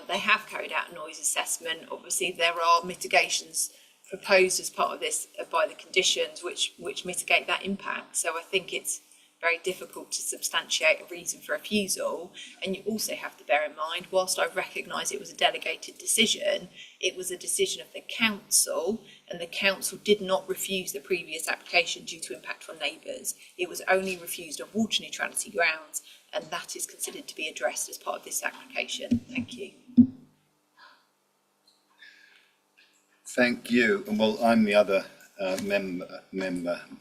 They have carried out a noise assessment. Obviously, there are mitigations proposed as part of this by the conditions which mitigate that impact. So I think it's very difficult to substantiate a reason for refusal. And you also have to bear in mind, whilst I recognise it was a delegated decision, it was a decision of the council, and the council did not refuse the previous application due to impact on neighbours. It was only refused on water neutrality grounds, and that is considered to be addressed as part of this application. Thank you. Thank you. Well, I'm the other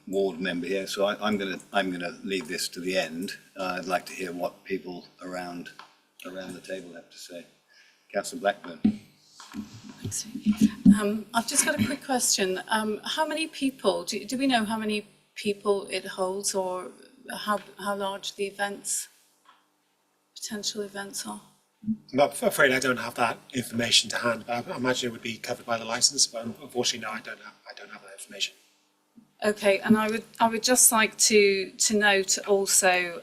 ward member here, so I'm going to leave this to the end. I'd like to hear what people around the table have to say. Councillor Blackburn. Thanks. I've just got a quick question. How many people, do we know how many people it holds, or how large the potential events are? I'm afraid I don't have that information to hand. I imagine it would be covered by the licence, but unfortunately, no, I don't have that information. Okay, and I would just like to note also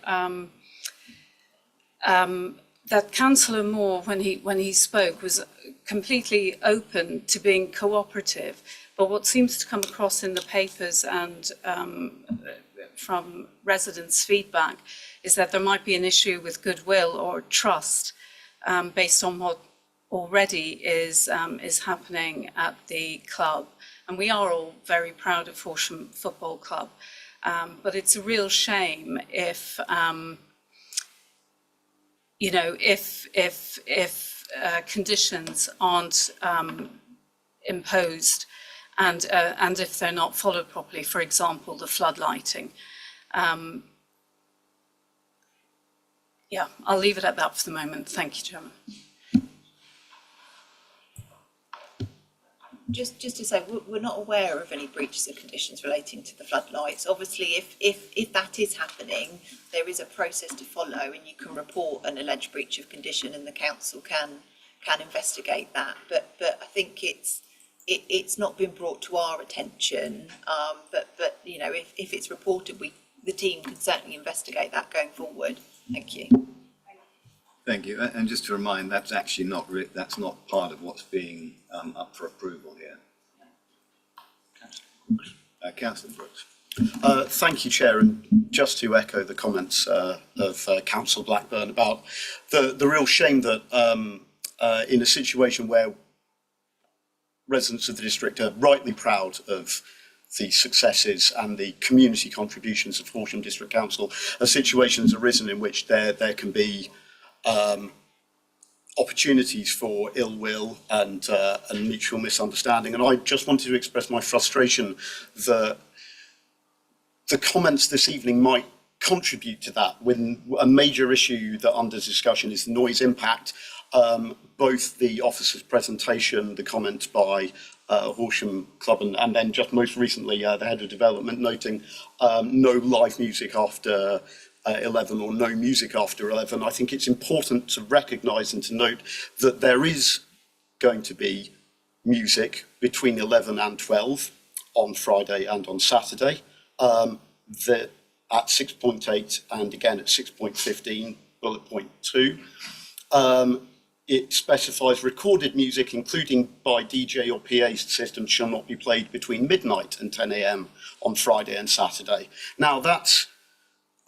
that Councillor Moore, when he spoke, was completely open to being cooperative. But what seems to come across in the papers and from residents' feedback is that there might be an issue with goodwill or trust based on what already is happening at the club. And we are all very proud of Horsham Football Club. But it's a real shame if, if conditions aren't imposed and if they're not followed properly, for example, the floodlighting. Yeah, I'll leave it at that for the moment. Thank you, Chairman. Just to say, we're not aware of any breaches of conditions relating to the floodlights. Obviously, if that is happening, there is a process to follow, and you can report an alleged breach of condition, and the council can investigate that. But I think it's not been brought to our attention. But you know, if it's reported, the team can certainly investigate that going forward. Thank you. Thank you. And just to remind, that's actually that's not part of what's being up for approval here. Councillor Brooks. Thank you, Chair, and just to echo the comments of Councillor Blackburn about the real shame that in a situation where residents of the district are rightly proud of the successes and the community contributions of Horsham District Council, a situation has arisen in which there can be opportunities for ill will and mutual misunderstanding. And I just wanted to express my frustration that the comments this evening might contribute to that, when a major issue that under discussion is the noise impact. Both the officer's presentation, the comments by Horsham Club, and then just most recently the head of development noting no live music after 11 or no music after 11. I think it's important to recognise and to note that there is going to be music between 11 and 12 on Friday and on Saturday. That at 6.8 and again at 6.15, bullet point 2. It specifies recorded music, including by DJ or PA systems, shall not be played between midnight and 10 AM on Friday and Saturday. Now that's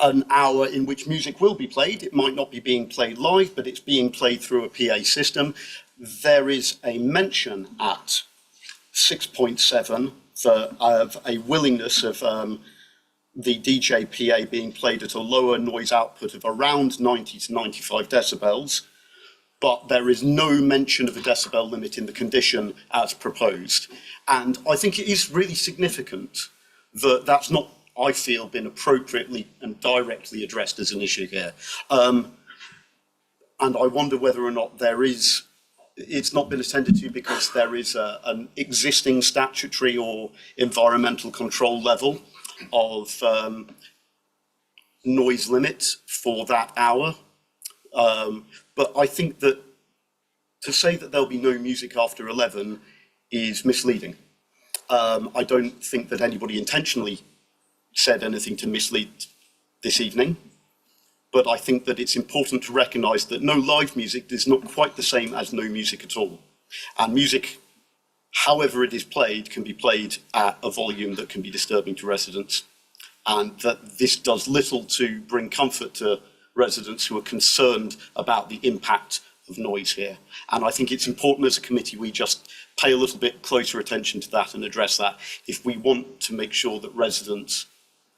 an hour in which music will be played. It might not be being played live, but it's being played through a PA system. There is a mention at 6.7 of a willingness of the DJ PA being played at a lower noise output of around 90 to 95 decibels. But there is no mention of a decibel limit in the condition as proposed. And I think it is really significant that that's not, I feel, been appropriately and directly addressed as an issue here. And I wonder whether or not it's not been attended to because there is an existing statutory or environmental control level of noise limit for that hour. But I think that to say that there'll be no music after 11 is misleading. I don't think that anybody intentionally said anything to mislead this evening, but I think that it's important to recognise that no live music is not quite the same as no music at all. And music however it is played, can be played at a volume that can be disturbing to residents, and that this does little to bring comfort to residents who are concerned about the impact of noise here. And I think it's important as a committee we just pay a little bit closer attention to that and address that if we want to make sure that residents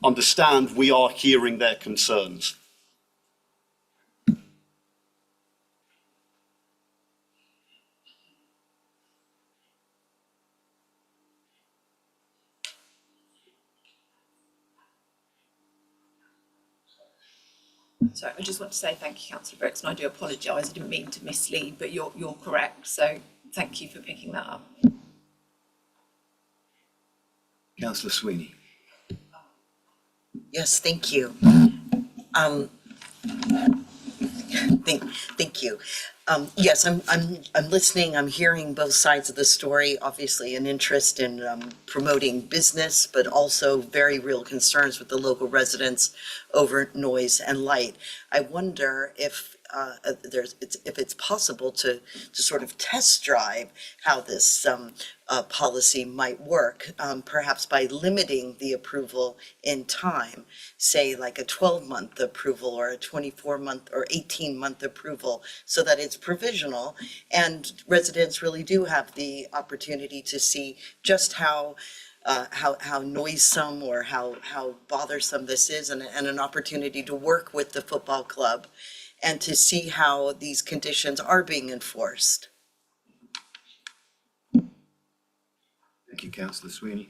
understand we are hearing their concerns. So I just want to say thank you, Councillor Brooks, and I do apologise, I didn't mean to mislead, but you're correct, so thank you for picking that up. Councillor Sweeney. Yes, thank you. Thank you. Yes, I'm listening. I'm hearing both sides of the story. Obviously, an interest in promoting business, but also very real concerns with the local residents over noise and light. I wonder if if it's possible to sort of test drive how this policy might work, perhaps by limiting the approval in time, say like a 12-month approval or a 24-month or 18-month approval, so that it's provisional and residents really do have the opportunity to see just how noisome or how bothersome this is, and an opportunity to work with the football club and to see how these conditions are being enforced. Thank you, Councillor Sweeney.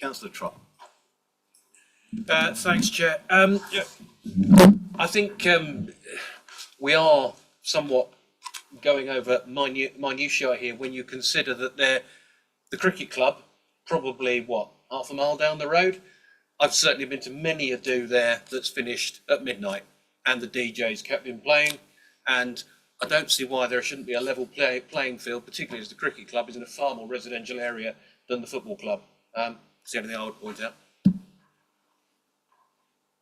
Councillor Trott. Thanks, Chair. I think we are somewhat going over minutiae here when you consider that the cricket club, probably what, half a mile down the road. I've certainly been to many a do there that's finished at midnight, and the DJ's kept in playing, and I don't see why there shouldn't be a level playing field, particularly as the cricket club is in a far more residential area than the football club. It's the only thing I would point out.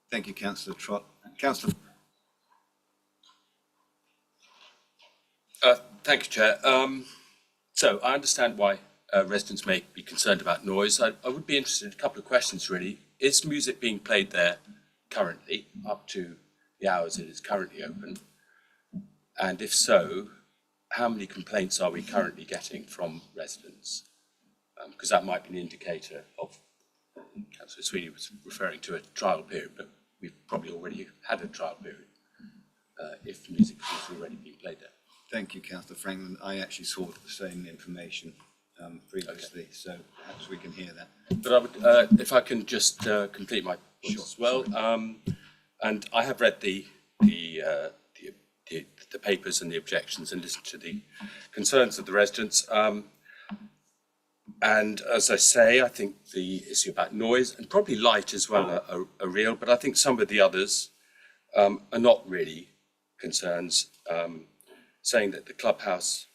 Thank you, Councillor Trott. Councillor. Thank you, Chair. So I understand why residents may be concerned about noise. I would be interested in a couple of questions, really. Is music being played there currently, up to the hours it is currently open? And if so, how many complaints are we currently getting from residents? Because that might be an indicator of, Councillor Sweeney was referring to a trial period, but we've probably already had a trial period if music has already been played there. Thank you, Councillor Franklin. I actually sought the same information previously, okay. So perhaps we can hear that. But I would, if I can just complete my point as well, and I have read the papers and the objections and listened to the concerns of the residents. And as I say, I think the issue about noise and probably light as well are real, but I think some of the others are not really concerns. Saying that the clubhouse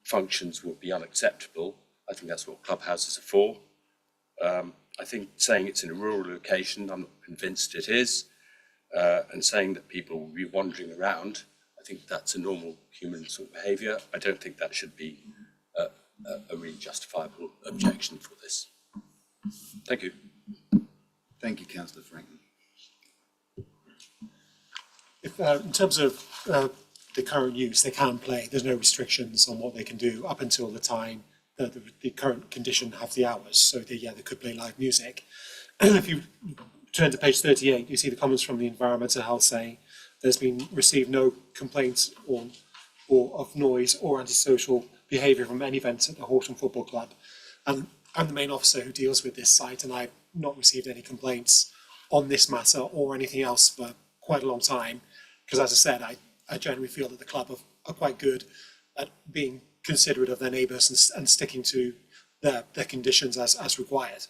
functions would be unacceptable. I think that's what clubhouses are for. I think saying it's in a rural location, I'm not convinced it is. And saying that people will be wandering around, I think that's a normal human sort of behaviour. I don't think that should be a really justifiable objection for this. Thank you. Thank you, Councillor Franklin. If, in terms of the current use, they can play. There's no restrictions on what they can do up until the time that the current condition have the hours. So they could play live music. And if you turn to page 38, you see the comments from the Environmental Health saying there's been received no complaints or of noise or antisocial behaviour from any events at the Horsham Football Club. And I'm the main officer who deals with this site, and I've not received any complaints on this matter or anything else for quite a long time. Because as I said, I generally feel that the club are quite good at being considerate of their neighbours and sticking to their conditions as required.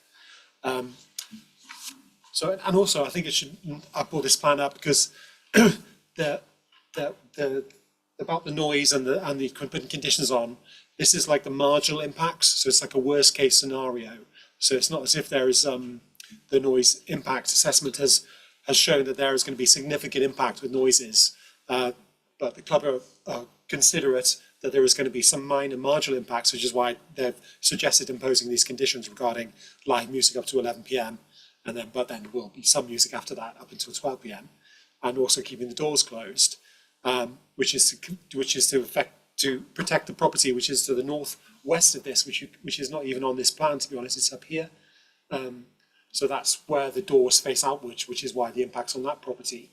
So, and also I think it should, I brought this plan up because about the noise and the putting conditions on, this is like the marginal impacts, so it's like a worst case scenario. So it's not as if there is the noise impact assessment has shown that there is going to be significant impact with noises, but the club are considerate that there is going to be some minor marginal impacts, which is why they've suggested imposing these conditions regarding live music up to 11 p.m. But then will be some music after that up until 12 p.m. and also keeping the doors closed, which is to protect the property which is to the northwest of this, which is not even on this plan, to be honest. It's up here. So that's where the doors face outwards, which is why the impact's on that property.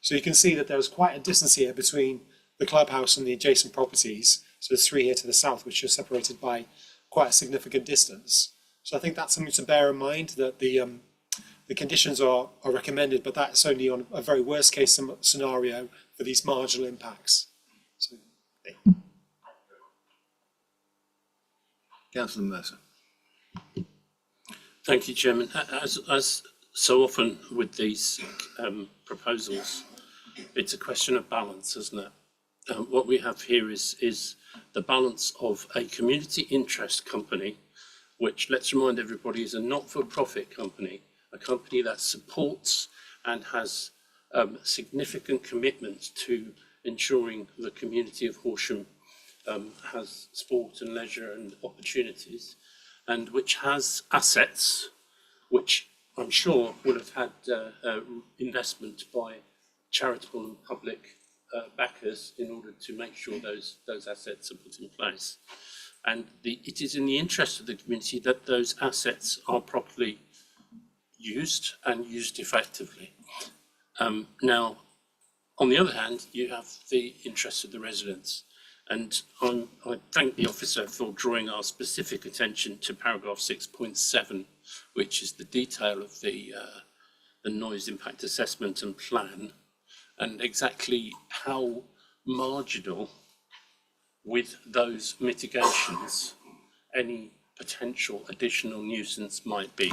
So you can see that there's quite a distance here between the clubhouse and the adjacent properties. So there's 3 here to the south, which are separated by quite a significant distance. So I think that's something to bear in mind, that the conditions are recommended, but that's only on a very worst case scenario for these marginal impacts. So, Councillor Mercer. Thank you, Chairman. As so often with these proposals, it's a question of balance, isn't it? What we have here is the balance of a community interest company, which, let's remind everybody, is a not-for-profit company, a company that supports and has significant commitment to ensuring the community of Horsham has sport and leisure and opportunities, and which has assets which I'm sure would have had investment by charitable and public backers in order to make sure those assets are put in place. And it is in the interest of the community that those assets are properly used and used effectively. Now, on the other hand, you have the interests of the residents. And I thank the officer for drawing our specific attention to paragraph 6.7, which is the detail of the noise impact assessment and plan, and exactly how marginal with those mitigations any potential additional nuisance might be.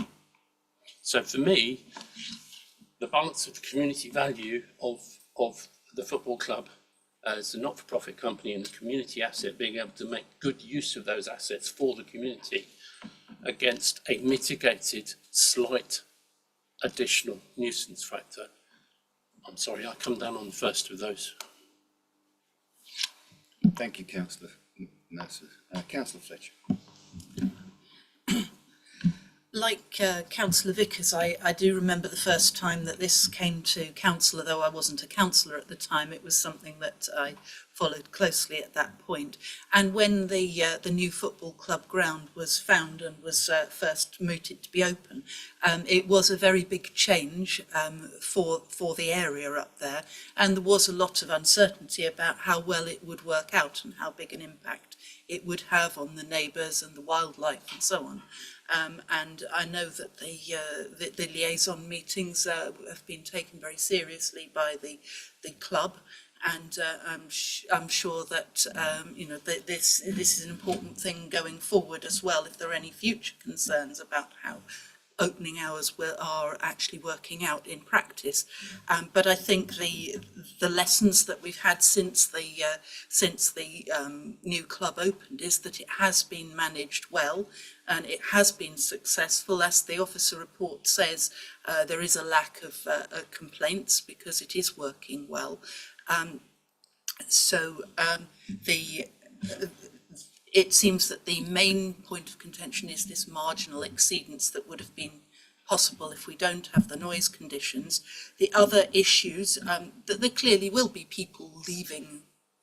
So for me, the balance of the community value of the football club as a not-for-profit company and the community asset, being able to make good use of those assets for the community against a mitigated slight additional nuisance factor. I'm sorry, I come down on the first of those. Thank you, Councillor Mercer. Councillor Fletcher. Like Councillor Vickers, I do remember the first time that this came to council, although I wasn't a councillor at the time. It was something that I followed closely at that point. And when the new football club ground was found and was first mooted to be open, it was a very big change for the area up there. And there was a lot of uncertainty about how well it would work out and how big an impact it would have on the neighbours and the wildlife and so on. And I know that the liaison meetings have been taken very seriously by the club, and I'm sure that you know this is an important thing going forward as well. If there are any future concerns about how opening hours are actually working out in practice, but I think the lessons that we've had since the new club opened is that it has been managed well and it has been successful. As the officer report says, there is a lack of complaints because it is working well. It seems that the main point of contention is this marginal exceedance that would have been possible if we don't have the noise conditions. The other issues, that there clearly will be people leaving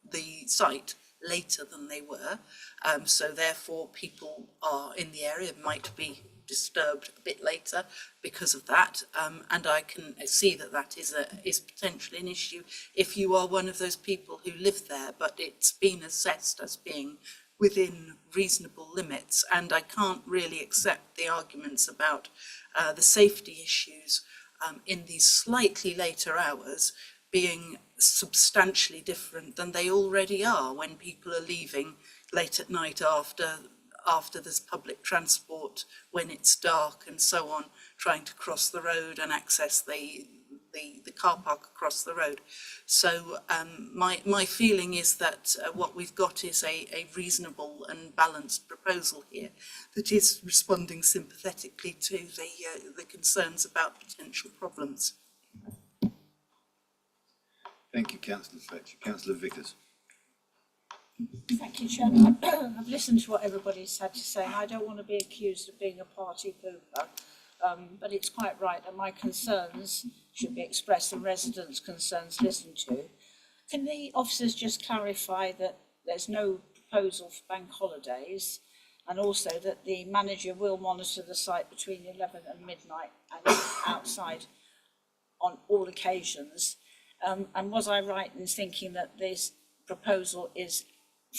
the site later than they were, so therefore people are in the area might be disturbed a bit later because of that, and I can see that is potentially an issue if you are one of those people who live there, but it's been assessed as being within reasonable limits, and I can't really accept the arguments about the safety issues in these slightly later hours being substantially different than they already are when people are leaving late at night after there's public transport, when it's dark and so on, trying to cross the road and access the car park across the road. So my feeling is that what we've got is a reasonable and balanced proposal here that is responding sympathetically to the concerns about potential problems. Thank you, Councillor Fletcher. Councillor Vickers. Thank you, Chairman. I've listened to what everybody's had to say, and I don't want to be accused of being a party pooper. But it's quite right that my concerns should be expressed and residents' concerns listened to. Can the officers just clarify that there's no proposal for bank holidays, and also that the manager will monitor the site between 11 and midnight and outside on all occasions? And was I right in thinking that this proposal is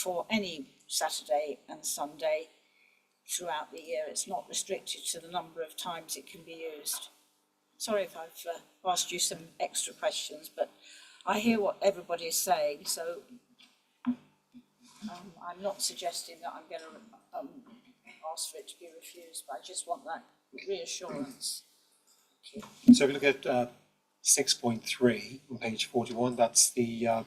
for any Saturday and Sunday throughout the year? It's not restricted to the number of times it can be used. Sorry if I've asked you some extra questions, but I hear what everybody is saying, so I'm not suggesting that I'm going to ask for it to be refused, but I just want that reassurance. So if we look at 6.3 on page 41, that's the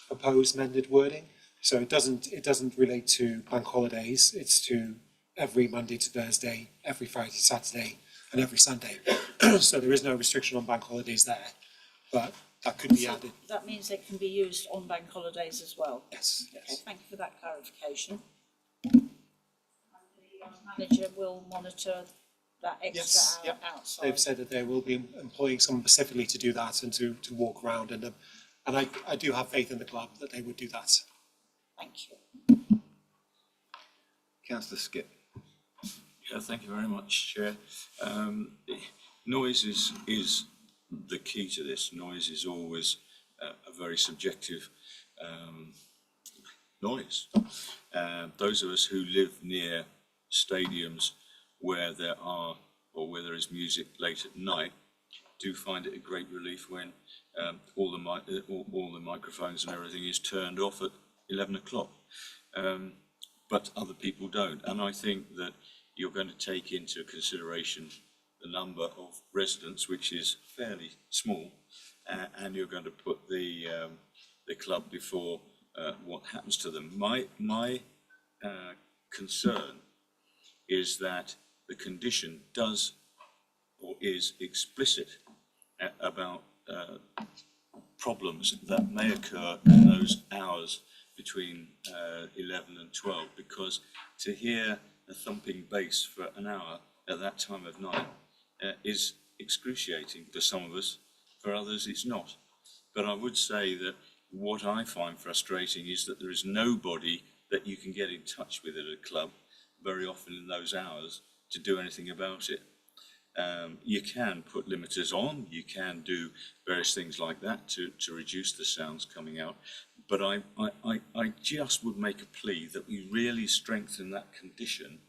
proposed amended wording. So it doesn't relate to bank holidays. It's to every Monday to Thursday, every Friday to Saturday, and every Sunday. So there is no restriction on bank holidays there, but that could be added. That means it can be used on bank holidays as well? Yes. Okay, thank you for that clarification. And the manager will monitor that extra hour outside? They've said that they will be employing someone specifically to do that and to walk around, and I do have faith in the club that they would do that. Thank you. Councillor Skipp. Yeah, thank you very much, Chair. Noise is the key to this. Noise is always a very subjective noise. Those of us who live near stadiums where there is music late at night do find it a great relief when all the microphones and everything is turned off at 11 o'clock. But other people don't, and I think that you're going to take into consideration the number of residents, which is fairly small, and you're going to put the club before what happens to them. My concern is that the condition does or is explicit about problems that may occur in those hours between 11 and 12, because to hear a thumping bass for an hour at that time of night is excruciating for some of us, for others it's not. But I would say that what I find frustrating is that there is nobody that you can get in touch with at a club very often in those hours to do anything about it. You can put limiters on, you can do various things like that to reduce the sounds coming out, but I just would make a plea that we really strengthen that condition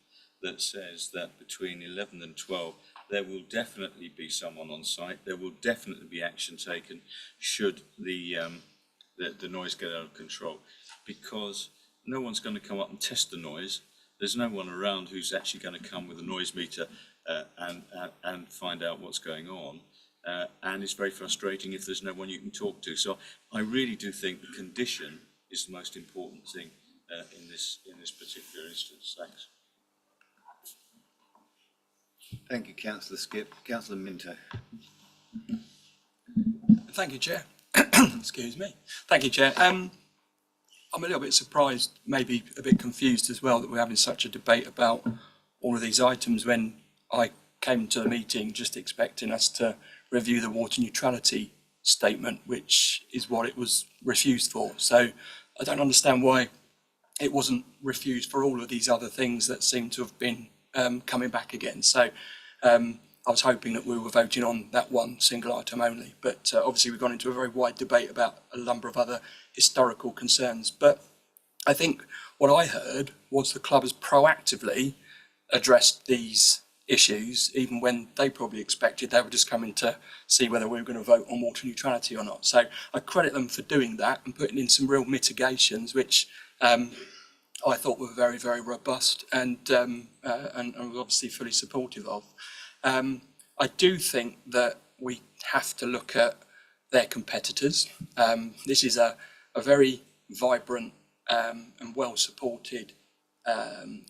that says that between 11 and 12 there will definitely be someone on site, there will definitely be action taken should the noise get out of control, because no one's going to come up and test the noise. There's no one around who's actually going to come with a noise meter and find out what's going on. And it's very frustrating if there's no one you can talk to. So I really do think the condition is the most important thing in this particular instance. Thanks. Thank you, Councillor Skipp. Councillor Minto. Thank you, Chair. Excuse me. Thank you, Chair. I'm a little bit surprised, maybe a bit confused as well, that we're having such a debate about all of these items when I came to the meeting just expecting us to review the water neutrality statement, which is what it was refused for. So I don't understand why it wasn't refused for all of these other things that seem to have been coming back again. So I was hoping that we were voting on that one single item only, but obviously we've gone into a very wide debate about a number of other historical concerns. But I think what I heard was the club has proactively addressed these issues, even when they probably expected they were just coming to see whether we were going to vote on water neutrality or not. So I credit them for doing that and putting in some real mitigations, which I thought were very, very robust and was obviously fully supportive of. I do think that we have to look at their competitors. This is a very vibrant and well-supported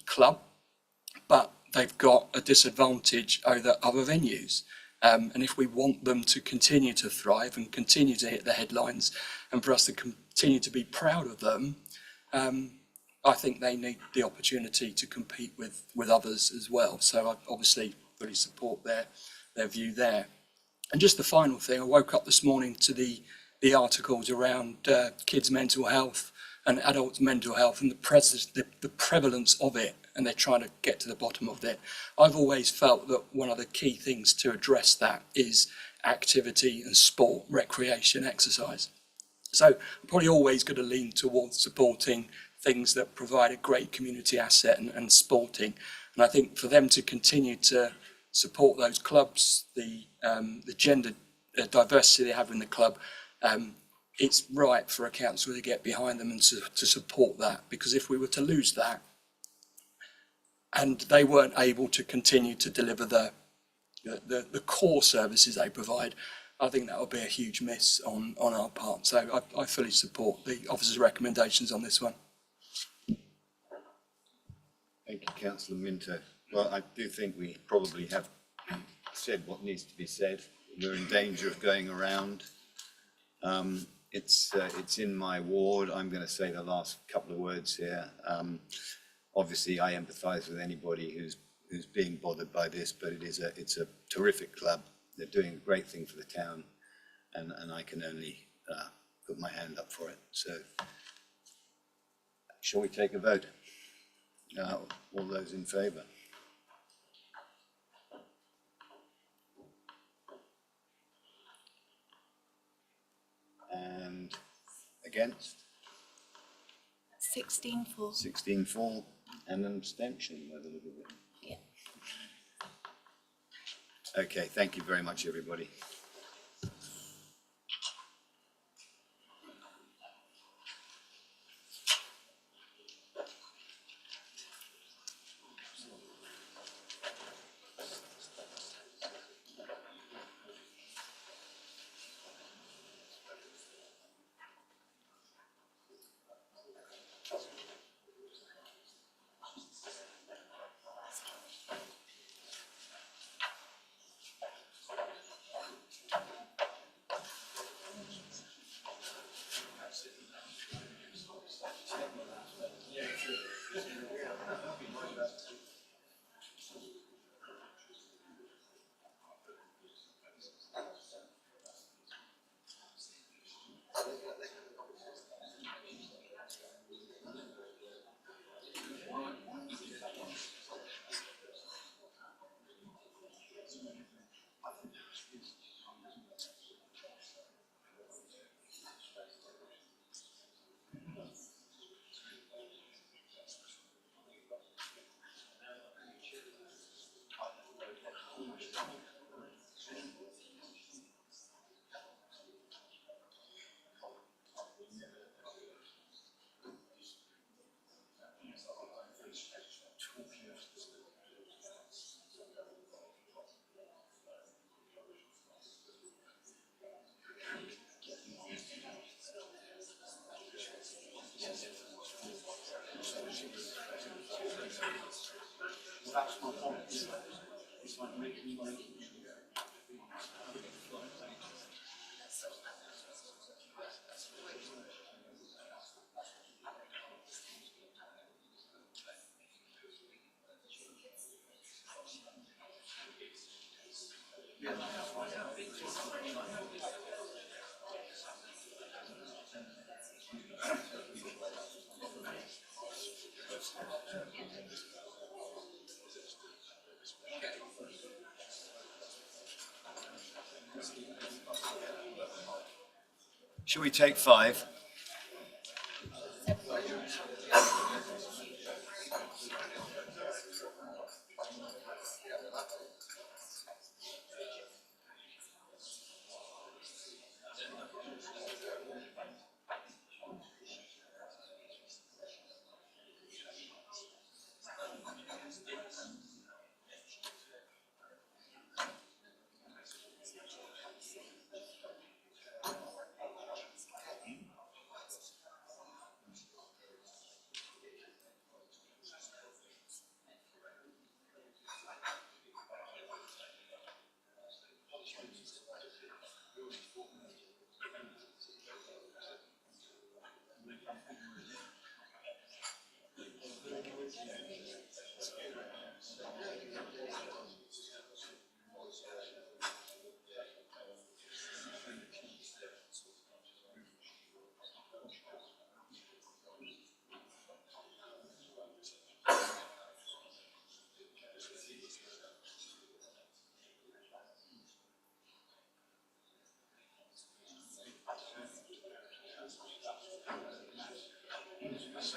club, but they've got a disadvantage over other venues. And if we want them to continue to thrive and continue to hit the headlines and for us to continue to be proud of them, I think they need the opportunity to compete with others as well. So I obviously fully support their view there. And just the final thing, I woke up this morning to the articles around kids' mental health and adults' mental health and the prevalence of it, and they're trying to get to the bottom of it. I've always felt that one of the key things to address that is activity and sport, recreation, exercise. So I'm probably always going to lean towards supporting things that provide a great community asset and sporting. And I think for them to continue to support those clubs, the gender diversity they have in the club, it's right for a council to get behind them and to support that. Because if we were to lose that and they weren't able to continue to deliver the core services they provide, I think that would be a huge miss on our part. So I fully support the officer's recommendations on this one. Thank you, Councillor Minto. Well, I do think we probably have said what needs to be said. We're in danger of going around. It's in my ward. I'm going to say the last couple of words here. Obviously, I empathise with anybody who's being bothered by this, but it's a terrific club. They're doing a great thing for the town, and I can only put my hand up for it. So, shall we take a vote? All those in favour? And against? 16 for. 16 for, and an abstention by the look of it. Yeah. Okay, thank you very much, everybody. Shall we take 5? I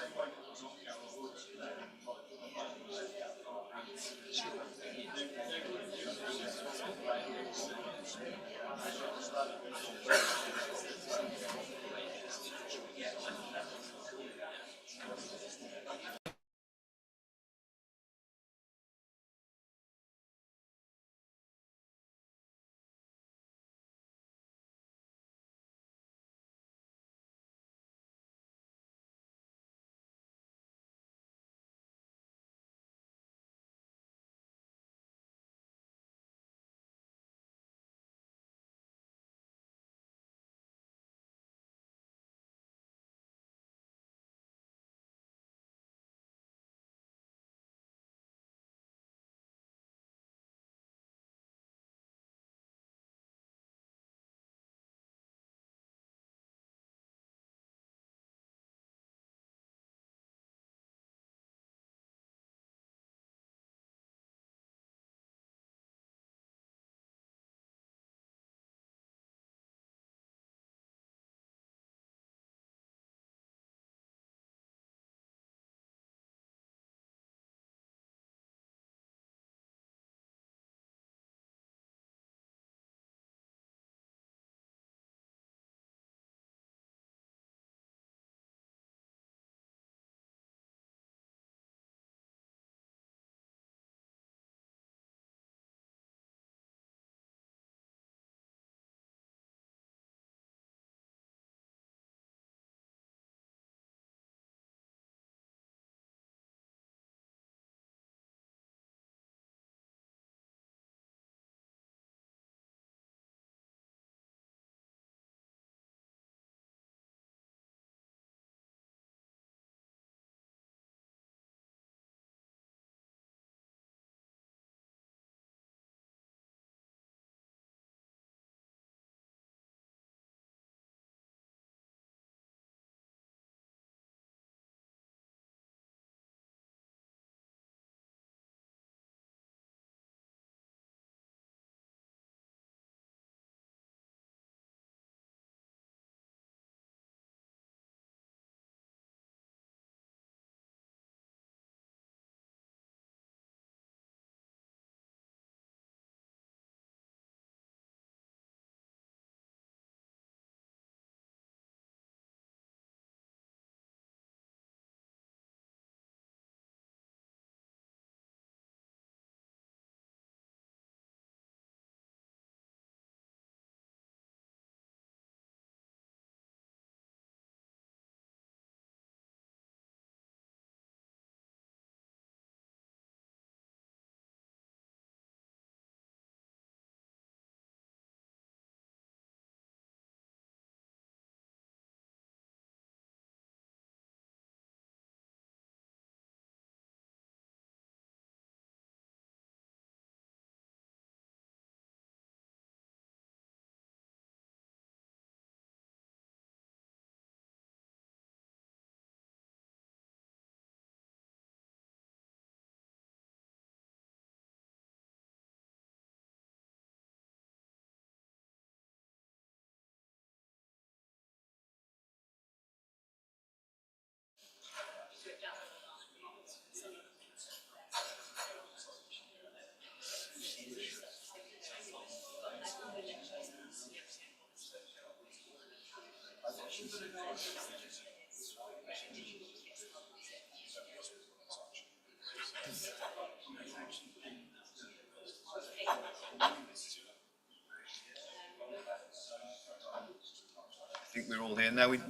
think we're all here. Now, if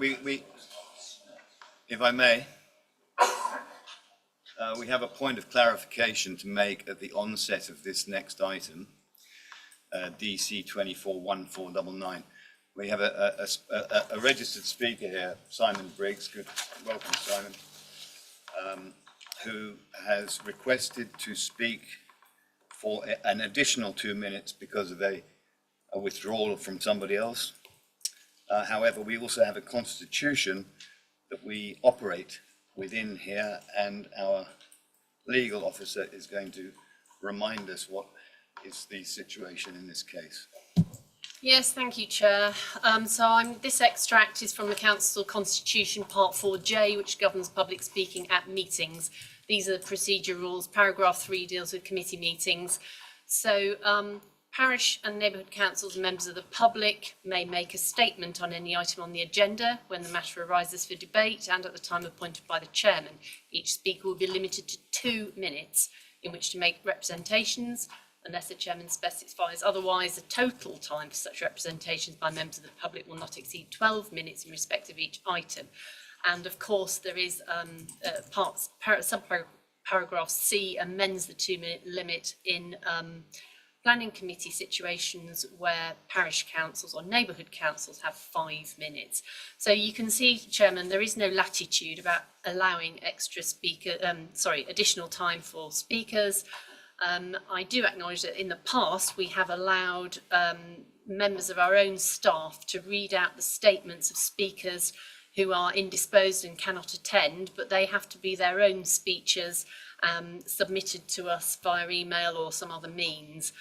I may, we have a point of clarification to make at the onset of this next item, DC 241499. We have a registered speaker here, Simon Briggs. Good, welcome, Simon, who has requested to speak for an additional 2 minutes because of a withdrawal from somebody else. However, we also have a constitution that we operate within here, and our legal officer is going to remind us what is the situation in this case. Yes, thank you, Chair. This extract is from the Council Constitution, Part 4J, which governs public speaking at meetings. These are the procedure rules. Paragraph 3 deals with committee meetings. Parish and neighbourhood councils and members of the public may make a statement on any item on the agenda when the matter arises for debate and at the time appointed by the chairman. Each speaker will be limited to 2 minutes in which to make representations. Unless the chairman specifies otherwise, the total time for such representations by members of the public will not exceed 12 minutes in respect of each item. And of course, there is subparagraph C amends the 2-minute limit in planning committee situations where parish councils or neighbourhood councils have 5 minutes. So you can see, Chairman, there is no latitude about allowing additional time for speakers. I do acknowledge that in the past we have allowed members of our own staff to read out the statements of speakers who are indisposed and cannot attend, but they have to be their own speeches submitted to us via email or some other means.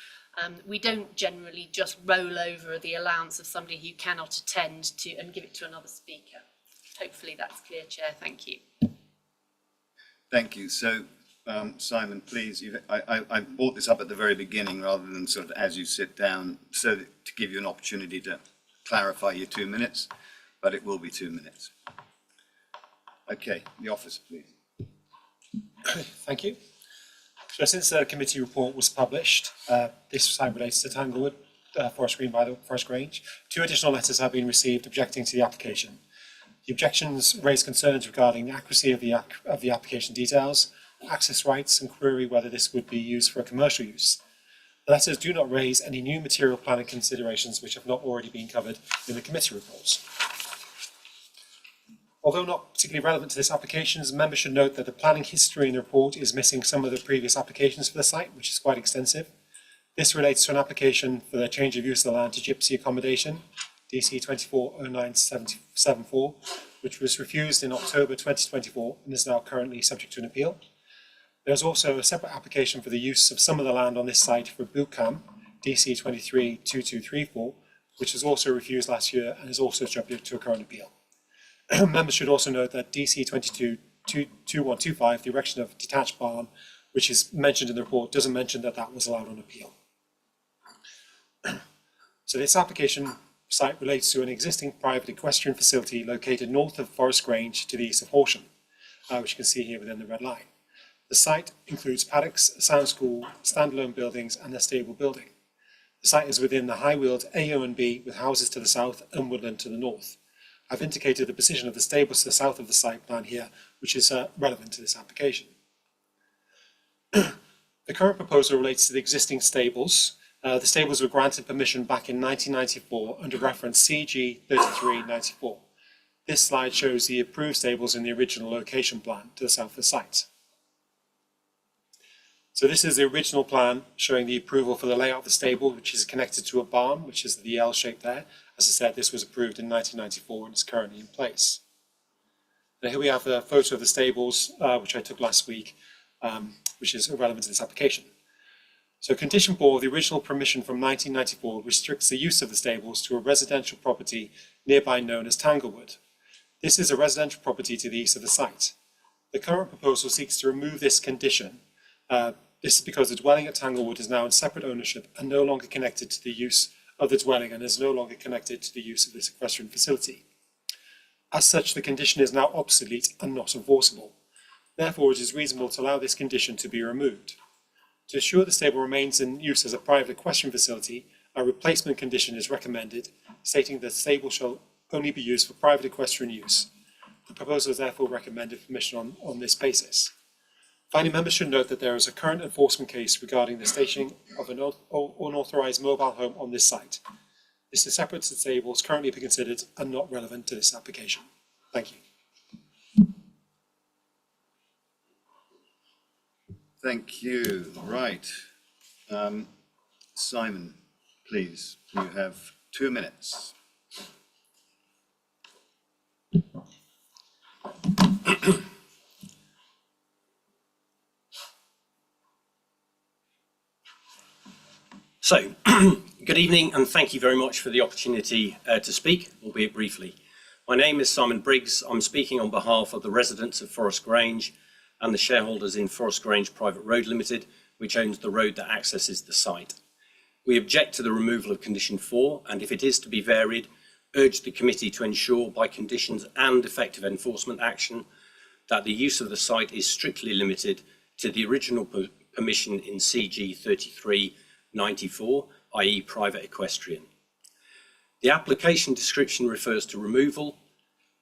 We don't generally just roll over the allowance of somebody who cannot attend and give it to another speaker. Hopefully that's clear, Chair. Thank you. Thank you. So, Simon, please, I brought this up at the very beginning rather than sort of as you sit down, so that, to give you an opportunity to clarify your 2 minutes, but it will be 2 minutes. Okay, the officer, please. Thank you. So since the committee report was published, this site relates to Tanglewood, Forest Green by the Forest Grange. 2 additional letters have been received objecting to the application. The objections raise concerns regarding the accuracy of the application details, access rights, and query whether this would be used for a commercial use. The letters do not raise any new material planning considerations which have not already been covered in the committee reports. Although not particularly relevant to this application, members should note that the planning history in the report is missing some of the previous applications for the site, which is quite extensive. This relates to an application for the change of use of the land to gypsy accommodation, DC 240974, which was refused in October 2024 and is now currently subject to an appeal. There's also a separate application for the use of some of the land on this site for boot camp, DC 232234, which was also refused last year and is also subject to a current appeal. Members should also note that DC 222125, the erection of a detached barn, which is mentioned in the report, doesn't mention that that was allowed on appeal. So this application site relates to an existing private equestrian facility located north of Forest Grange to the east of Horsham, which you can see here within the red line. The site includes paddocks, a sound school, standalone buildings, and a stable building. The site is within the high-wheeled AO and B with houses to the south and woodland to the north. I've indicated the position of the stables to the south of the site plan here, which is relevant to this application. The current proposal relates to the existing stables. The stables were granted permission back in 1994 under reference CG 3394. This slide shows the approved stables in the original location plan to the south of the site. So this is the original plan showing the approval for the layout of the stable, which is connected to a barn, which is the L shape there. As I said, this was approved in 1994 and is currently in place. Now here we have a photo of the stables, which I took last week, which is relevant to this application. So condition 4 of the original permission from 1994 restricts the use of the stables to a residential property nearby known as Tanglewood. This is a residential property to the east of the site. The current proposal seeks to remove this condition. This is because the dwelling at Tanglewood is now in separate ownership and no longer connected to the use of the dwelling and is no longer connected to the use of this equestrian facility. As such, the condition is now obsolete and not enforceable. Therefore, it is reasonable to allow this condition to be removed. To ensure the stable remains in use as a private equestrian facility, a replacement condition is recommended, stating that the stable shall only be used for private equestrian use. The proposal is therefore recommended permission on this basis. Finally, members should note that there is a current enforcement case regarding the stationing of an unauthorised mobile home on this site. This is separate to the stables currently being considered and not relevant to this application. Thank you. Thank you. Right. Simon, please, you have 2 minutes. So, good evening and thank you very much for the opportunity to speak, albeit briefly. My name is Simon Briggs. I'm speaking on behalf of the residents of Forest Grange and the shareholders in Forest Grange Private Road Limited, which owns the road that accesses the site. We object to the removal of condition 4, and if it is to be varied, urge the committee to ensure by conditions and effective enforcement action that the use of the site is strictly limited to the original permission in CG 3394, i.e. private equestrian. The application description refers to removal,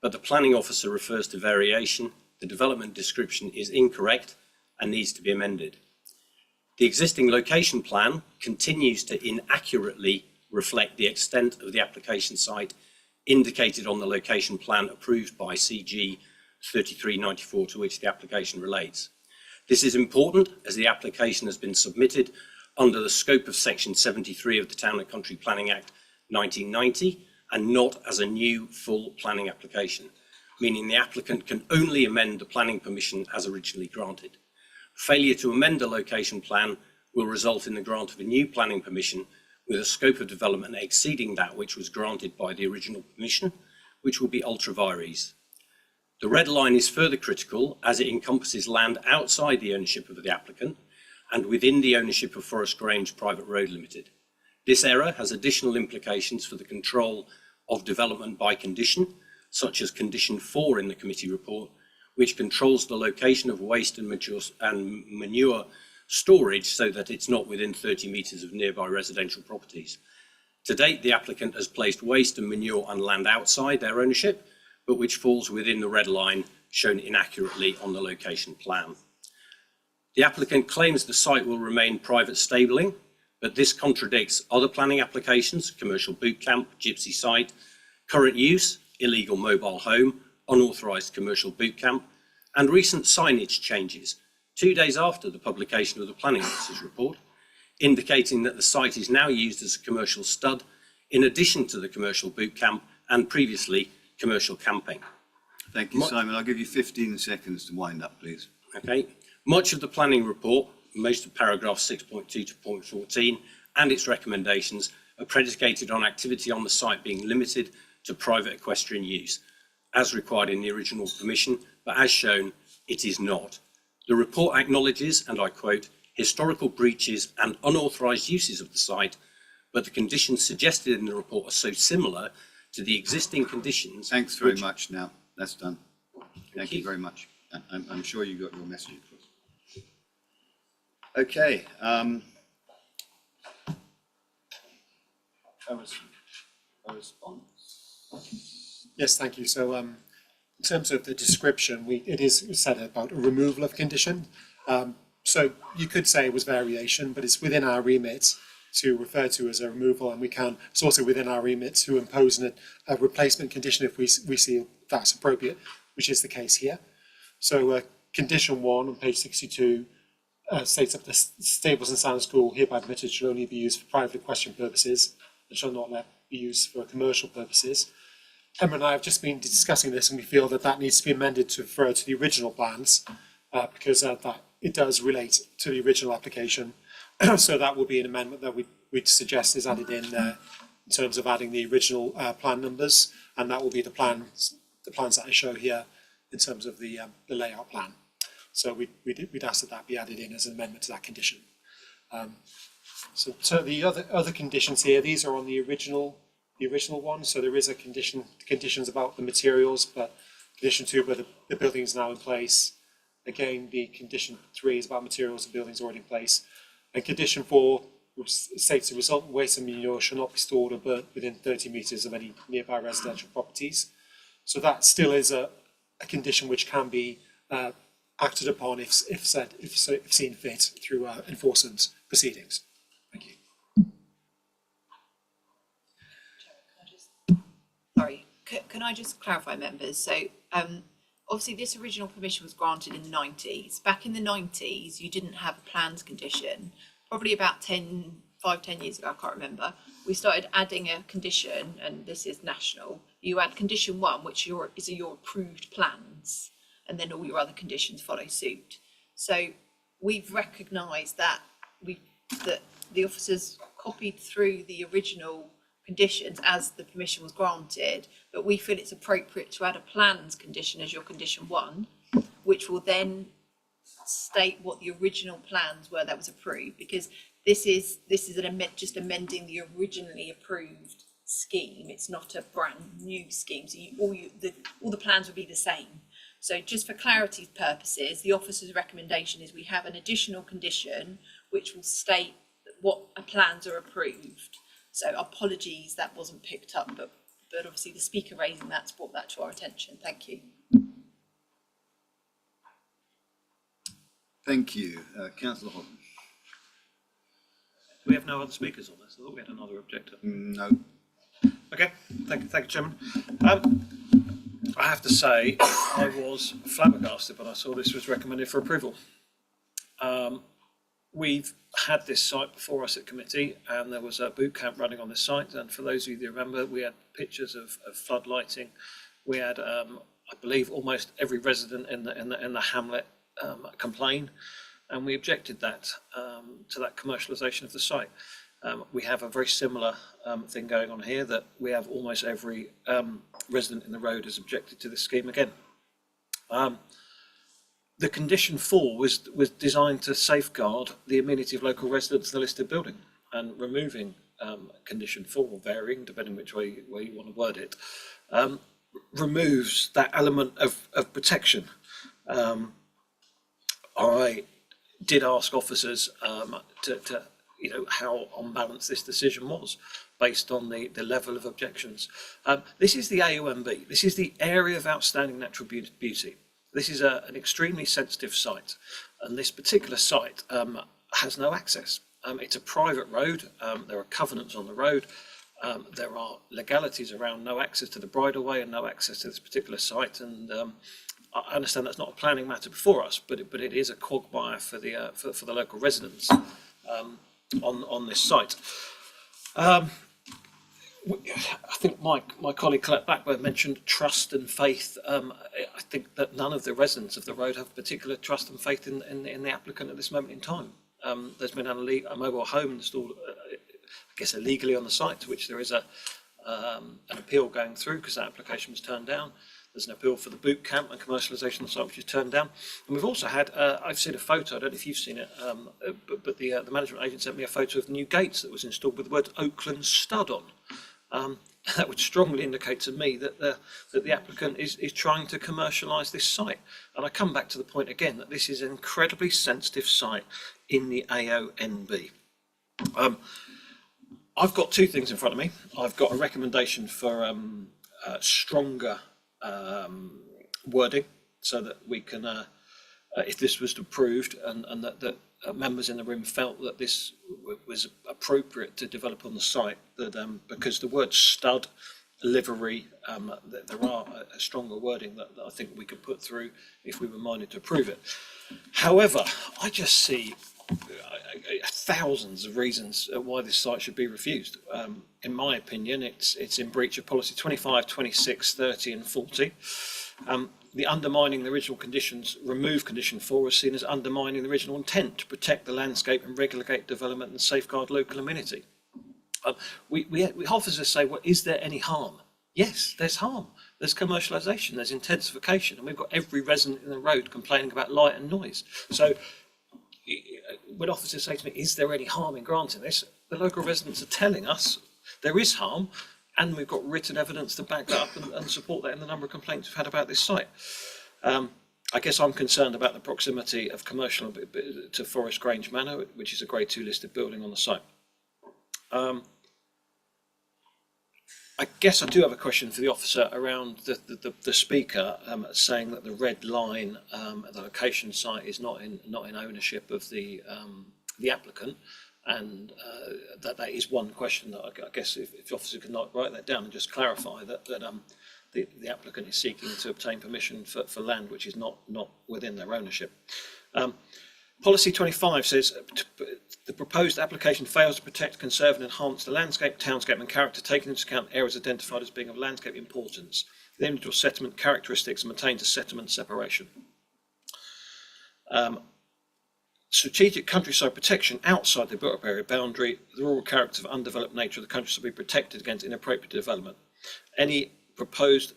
but the planning officer refers to variation. The development description is incorrect and needs to be amended. The existing location plan continues to inaccurately reflect the extent of the application site indicated on the location plan approved by CG 3394 to which the application relates. This is important as the application has been submitted under the scope of section 73 of the Town and Country Planning Act 1990 and not as a new full planning application, meaning the applicant can only amend the planning permission as originally granted. Failure to amend a location plan will result in the grant of a new planning permission with a scope of development exceeding that which was granted by the original permission, which will be ultra vires. The red line is further critical as it encompasses land outside the ownership of the applicant and within the ownership of Forest Grange Private Road Limited. This error has additional implications for the control of development by condition, such as condition 4 in the committee report, which controls the location of waste and manure storage so that it's not within 30 metres of nearby residential properties. To date, the applicant has placed waste and manure on land outside their ownership, but which falls within the red line shown inaccurately on the location plan. The applicant claims the site will remain private stabling, but this contradicts other planning applications, commercial boot camp, gypsy site, current use, illegal mobile home, unauthorised commercial boot camp, and recent signage changes 2 days after the publication of the planning officer's report, indicating that the site is now used as a commercial stud in addition to the commercial boot camp and previously commercial camping. Thank you, Simon. I'll give you 15 seconds to wind up, please. Okay. Much of the planning report, most of paragraphs 6.2 to 0.14 and its recommendations are predicated on activity on the site being limited to private equestrian use, as required in the original permission, but as shown, it is not. The report acknowledges, and I quote, historical breaches and unauthorised uses of the site, but the conditions suggested in the report are so similar to the existing conditions. Thanks very much now. That's done. Thank you very much. I'm sure you got your message across. Okay. A response? Yes, thank you. So in terms of the description, it is said about a removal of condition. So you could say it was variation, but it's within our remit to refer to as a removal, and it's also within our remit to impose a replacement condition if we see that's appropriate, which is the case here. So condition 1 on page 62 states that the stables and sand school hereby permitted shall only be used for private equestrian purposes and shall not be used for commercial purposes. Emma and I have just been discussing this, and we feel that needs to be amended to refer to the original plans because that it does relate to the original application. So that will be an amendment that we'd suggest is added in terms of adding the original plan numbers, and that will be the plans that I show here in terms of the layout plan. So we'd ask that be added in as an amendment to that condition. So the other conditions here, these are on the original one. So there is conditions about the materials, but condition 2, but the building is now in place. Again, the condition 3 is about materials, the building's already in place. And condition 4, which states the resultant waste and manure shall not be stored or burnt within 30 metres of any nearby residential properties. So that still is a condition which can be acted upon if seen fit through enforcement proceedings. Thank you. Sorry, can I just clarify, members? So obviously this original permission was granted in the 90s. Back in the 90s, you didn't have a plans condition. Probably about 5-10 years ago, I can't remember, we started adding a condition, and this is national. You add condition 1, which is your approved plans, and then all your other conditions follow suit. So we've recognised that the officers copied through the original conditions as the permission was granted, but we feel it's appropriate to add a plans condition as your condition 1, which will then state what the original plans were that was approved, because this is just amending the originally approved scheme. It's not a brand new scheme, so all the plans would be the same. So just for clarity purposes, the officer's recommendation is we have an additional condition which will state what plans are approved. So apologies that wasn't picked up, but obviously the speaker raising that's brought that to our attention. Thank you. Thank you. Councillor Horsham. We have no other speakers on this. I thought we had another objector. No. Okay, thank you, Chairman. I have to say, I was flabbergasted when I saw this was recommended for approval. We've had this site before us at committee, and there was a boot camp running on this site. And for those of you that remember, we had pictures of flood lighting. We had, I believe, almost every resident in the hamlet complain, and we objected that to that commercialisation of the site. We have a very similar thing going on here, that we have almost every resident in the road has objected to this scheme again. The condition 4 was designed to safeguard the amenity of local residents to the listed building, and removing condition 4, or varying, depending which way you want to word it, removes that element of protection. I did ask officers to how on balance this decision was, based on the level of objections. This is the AONB. This is the Area of Outstanding Natural Beauty. This is an extremely sensitive site, and this particular site has no access. It's a private road. There are covenants on the road. There are legalities around no access to the bridleway and no access to this particular site. And I understand that's not a planning matter before us, but it is a quagmire for the local residents on this site. I think my colleague Colette Blackburn mentioned trust and faith. I think that none of the residents of the road have particular trust and faith in the applicant at this moment in time. There's been a mobile home installed, I guess, illegally on the site, to which there is an appeal going through because that application was turned down. There's an appeal for the boot camp and commercialisation of the site, which is turned down. And we've also had, I've seen a photo, I don't know if you've seen it, but the management agent sent me a photo of the new gates that was installed with the word Oakland Stud on. That would strongly indicate to me that the applicant is trying to commercialise this site. And I come back to the point again that this is an incredibly sensitive site in the AONB. I've got two things in front of me. I've got a recommendation for stronger wording, so that we can, if this was approved and that members in the room felt that this was appropriate to develop on the site, that because the word stud, livery, there are a stronger wording that I think we could put through if we were minded to approve it. However, I just see thousands of reasons why this site should be refused. In my opinion, it's in breach of policy 25, 26, 30 and 40. The undermining the original conditions, remove condition 4, is seen as undermining the original intent to protect the landscape and regulate development and safeguard local amenity. We officers say, well, is there any harm? Yes, there's harm. There's commercialisation, there's intensification, and we've got every resident in the road complaining about light and noise. So when officers say to me, is there any harm in granting this? The local residents are telling us there is harm, and we've got written evidence to back that up and support that in the number of complaints we've had about this site. I guess I'm concerned about the proximity of commercial to Forest Grange Manor, which is a Grade 2 listed building on the site. I guess I do have a question for the officer around the speaker saying that the red line at the location site is not in ownership of the applicant, and that is one question that I guess if the officer could not write that down and just clarify that the applicant is seeking to obtain permission for land which is not within their ownership. Policy 25 says the proposed application fails to protect, conserve and enhance the landscape, townscape and character, taking into account areas identified as being of landscape importance. The individual settlement characteristics and maintains a settlement separation. strategic countryside protection outside the built-up area boundary, the rural character of undeveloped nature of the country shall be protected against inappropriate development. Any proposed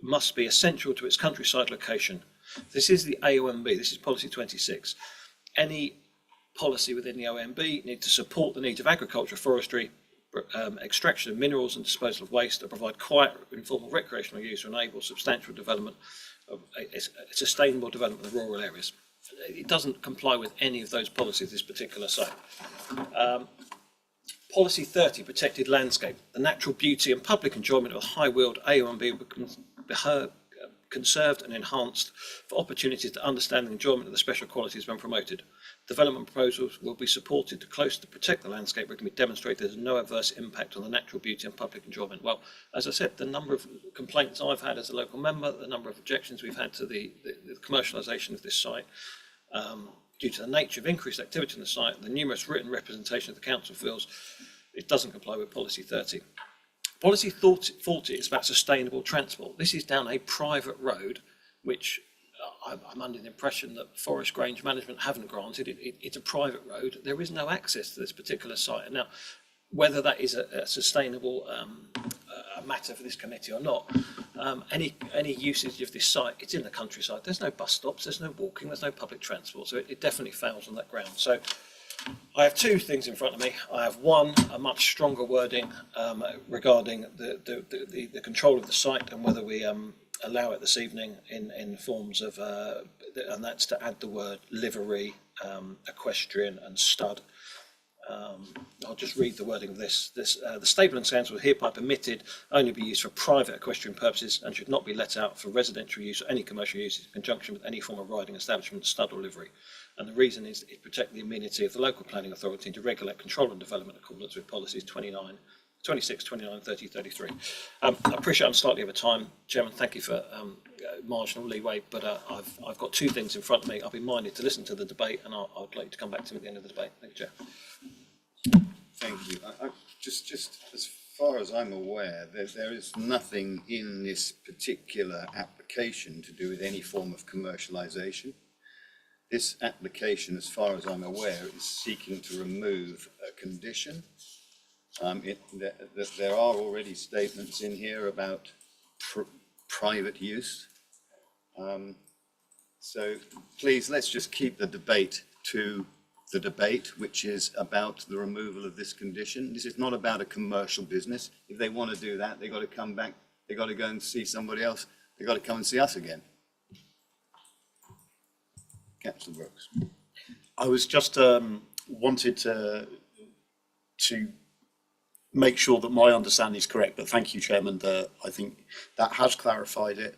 must be essential to its countryside location. This is the AOMB, this is policy 26. Any policy within the OMB need to support the needs of agriculture, forestry, extraction of minerals and disposal of waste, to provide quiet, informal recreational use, to enable substantial development of a sustainable development of rural areas. It doesn't comply with any of those policies, this particular site. Policy 30, protected landscape. The natural beauty and public enjoyment of a high-wheeled AOMB will be conserved and enhanced for opportunities to understand and enjoyment of the special qualities when promoted. Development proposals will be supported to closely protect the landscape where it can be demonstrated there's no adverse impact on the natural beauty and public enjoyment. Well, as I said, the number of complaints I've had as a local member, the number of objections we've had to the commercialisation of this site, due to the nature of increased activity on the site, the numerous written representation of the council feels it doesn't comply with policy 30. Policy 40 is about sustainable transport. This is down a private road, which I'm under the impression that Forest Grange management haven't granted. It's a private road. There is no access to this particular site. Now, whether that is a sustainable matter for this committee or not, any usage of this site, it's in the countryside. There's no bus stops, there's no walking, there's no public transport. So it definitely fails on that ground. So I have two things in front of me. I have one, a much stronger wording regarding the control of the site and whether we allow it this evening in forms of, and that's to add the word livery, equestrian and stud. I'll just read the wording of this. The stable and stands will hereby permitted only be used for private equestrian purposes and should not be let out for residential use or any commercial use in conjunction with any form of riding establishment, stud or livery. And the reason is to protect the amenity of the local planning authority and to regulate control and development in accordance with policies 26, 29, 30, 33. I appreciate I'm slightly over time, Chairman. Thank you for marginal leeway, but I've got two things in front of me. I'll be minded to listen to the debate, and I'd like to come back to at the end of the debate. Thank you, Chair. Thank you. Just as far as I'm aware, there is nothing in this particular application to do with any form of commercialisation. This application, as far as I'm aware, is seeking to remove a condition. There are already statements in here about private use. So please, let's just keep the debate to the debate, which is about the removal of this condition. This is not about a commercial business. If they want to do that, they've got to come back, they've got to go and see somebody else, they've got to come and see us again. Councillor Brooks. I was just wanted to make sure that my understanding is correct, but thank you, Chairman. I think that has clarified it.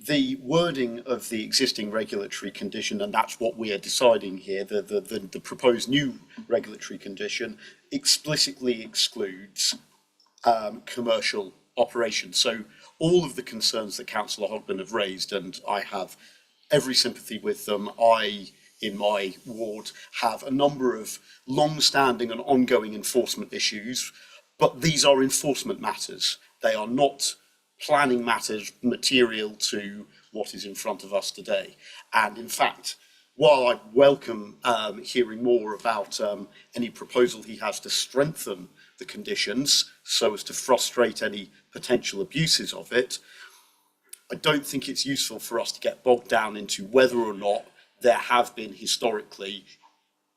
The wording of the existing regulatory condition, and that's what we are deciding here, the proposed new regulatory condition explicitly excludes commercial operations. So all of the concerns that Councillor Hogben have raised, and I have every sympathy with them. In my ward, have a number of long-standing and ongoing enforcement issues, but these are enforcement matters. They are not planning matters material to what is in front of us today. And in fact, while I welcome hearing more about any proposal he has to strengthen the conditions so as to frustrate any potential abuses of it, I don't think it's useful for us to get bogged down into whether or not there have been historically